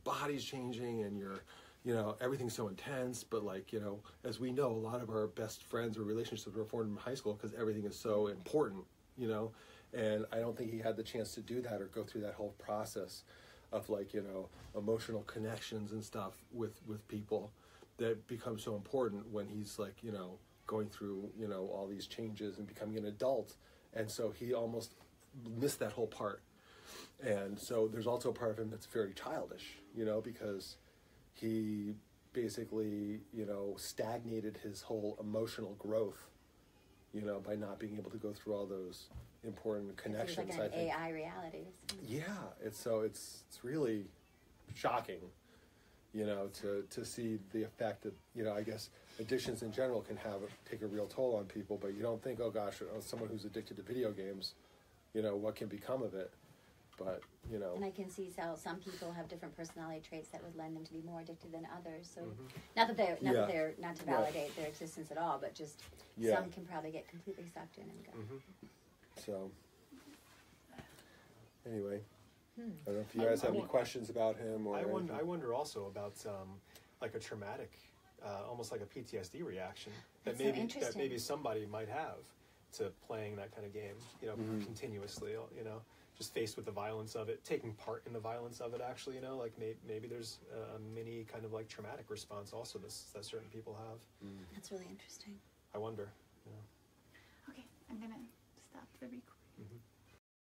body's changing, and you know, everything's so intense. But like, you know, as we know, a lot of our best friends or relationships were formed in high school because everything is so important, you know. And I don't think he had the chance to do that or go through that whole process of like, you know, emotional connections and stuff with people that become so important when he's like, you know, going through, you know, all these changes and becoming an adult. And so he almost missed that whole part. And so there's also a part of him that's very childish, you know, because he basically, you know, stagnated his whole emotional growth, you know, by not being able to go through all those important connections. It's like an AI reality. Yeah, it's really shocking, you know, to see the effect that, you know, I guess addictions in general can take a real toll on people, but you don't think, oh gosh, someone who's addicted to video games, you know, what can become of it? But, you know. And I can see how some people have different personality traits that would lend them to be more addicted than others. So, not that they're not to validate their existence at all, but just some can probably get completely sucked in and go. So, anyway, I don't know if you guys have any questions about him or. I wonder also about like a traumatic, almost like a PTSD reaction that maybe somebody might have to playing that kind of game, you know, continuously, you know. Just faced with the violence of it, taking part in the violence of it, actually, you know, like maybe there's a mini kind of like traumatic response also that certain people have. That's really interesting. I wonder. You know. Okay, I'm gonna stop the recording.